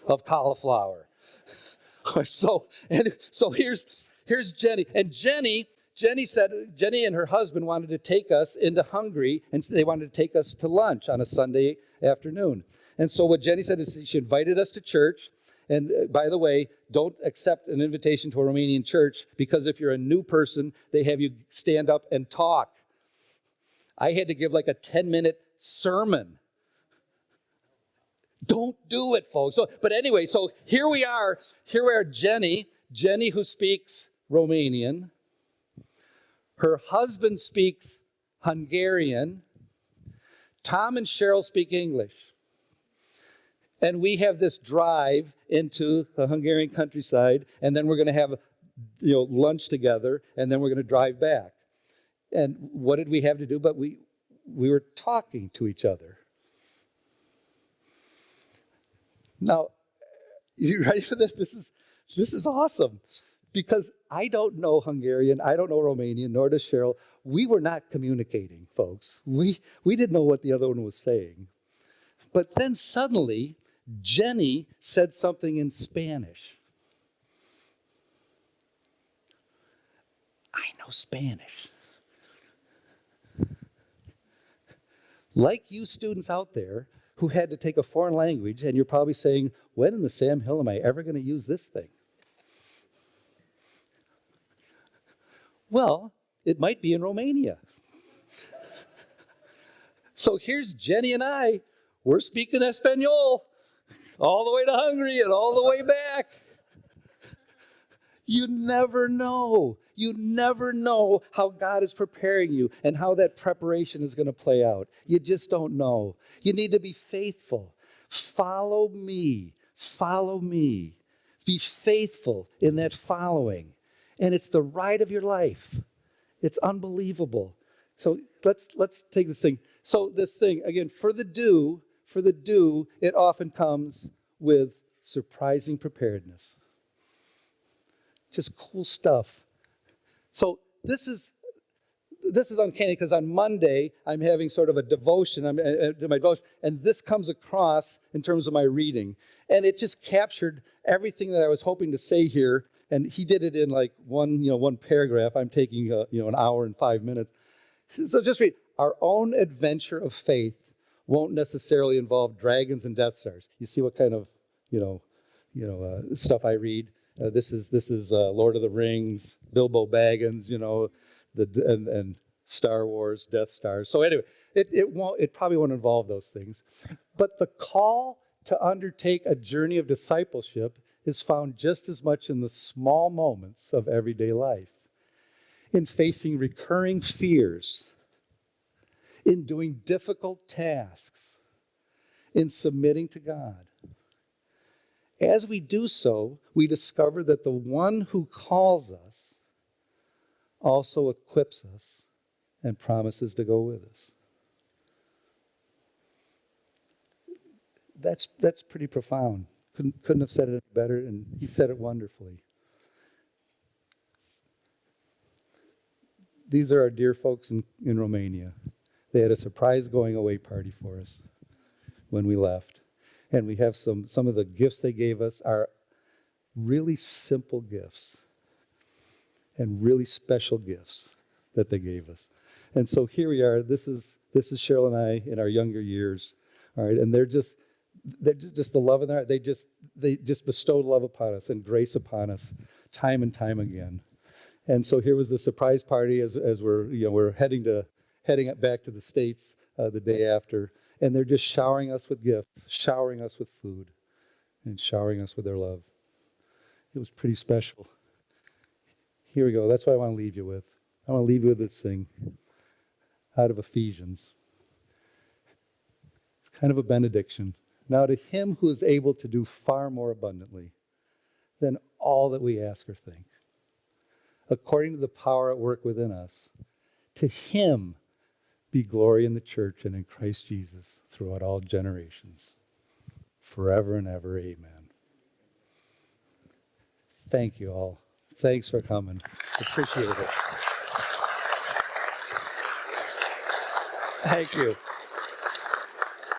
Speaker 1: of cauliflower. So here's Jenny. And Jenny said, Jenny and her husband wanted to take us into Hungary, and they wanted to take us to lunch on a Sunday afternoon. And so what Jenny said is she invited us to church. And by the way, don't accept an invitation to a Romanian church, because if you're a new person, they have you stand up and talk. I had to give like a 10-minute sermon. Don't do it, folks. But anyway, so here we are, Jenny who speaks Romanian. Her husband speaks Hungarian. Tom and Cheryl speak English. And we have this drive into the Hungarian countryside, and then we're going to have lunch together, and then we're going to drive back. And what did we have to do? But we were talking to each other. Now, you ready for this? This is awesome, because I don't know Hungarian, I don't know Romanian, nor does Cheryl. We were not communicating, folks. We didn't know what the other one was saying. But then suddenly, Jenny said something in Spanish. I know Spanish. Like you students out there who had to take a foreign language, and you're probably saying, when in the Sam Hill am I ever going to use this thing? Well, it might be in Romania. So here's Jenny and I. We're speaking Espanol all the way to Hungary and all the way back. You never know. You never know how God is preparing you and how that preparation is going to play out. You just don't know. You need to be faithful. Follow me. Follow me. Be faithful in that following. And it's the ride of your life. It's unbelievable. So let's take this thing. So this thing, again, for the do, it often comes with surprising preparedness. Just cool stuff. So this is uncanny, because on Monday I'm having sort of a devotion. I'm to my devotion, and this comes across in terms of my reading, and it just captured everything that I was hoping to say here. And he did it in like one paragraph. I'm taking an hour and 5 minutes. So just read. Our own adventure of faith won't necessarily involve dragons and Death Stars. You see what kind of stuff I read. This is Lord of the Rings, Bilbo Baggins, and Star Wars, Death Stars. So anyway, it probably won't involve those things. But the call to undertake a journey of discipleship is found just as much in the small moments of everyday life, in facing recurring fears, in doing difficult tasks, in submitting to God. As we do so, we discover that the one who calls us also equips us and promises to go with us. That's pretty profound. Couldn't have said it better, and he said it wonderfully. These are our dear folks in Romania. They had a surprise going away party for us when we left. And we have some of the gifts they gave us are really simple gifts and really special gifts that they gave us. And so here we are. This is Cheryl and I in our younger years. All right, and they're just the love in their heart. They just bestowed love upon us and grace upon us time and time again. And so here was the surprise party as we're heading back to the States the day after, and they're just showering us with gifts, showering us with food, and showering us with their love. It was pretty special. Here we go. That's what I want to leave you with. I want to leave you with this thing out of Ephesians. It's kind of a benediction. Now to him who is able to do far more abundantly than all that we ask or think, according to the power at work within us, to him be glory in the church and in Christ Jesus throughout all generations, forever and ever. Amen. Thank you all. Thanks for coming. Appreciate it. Thank you.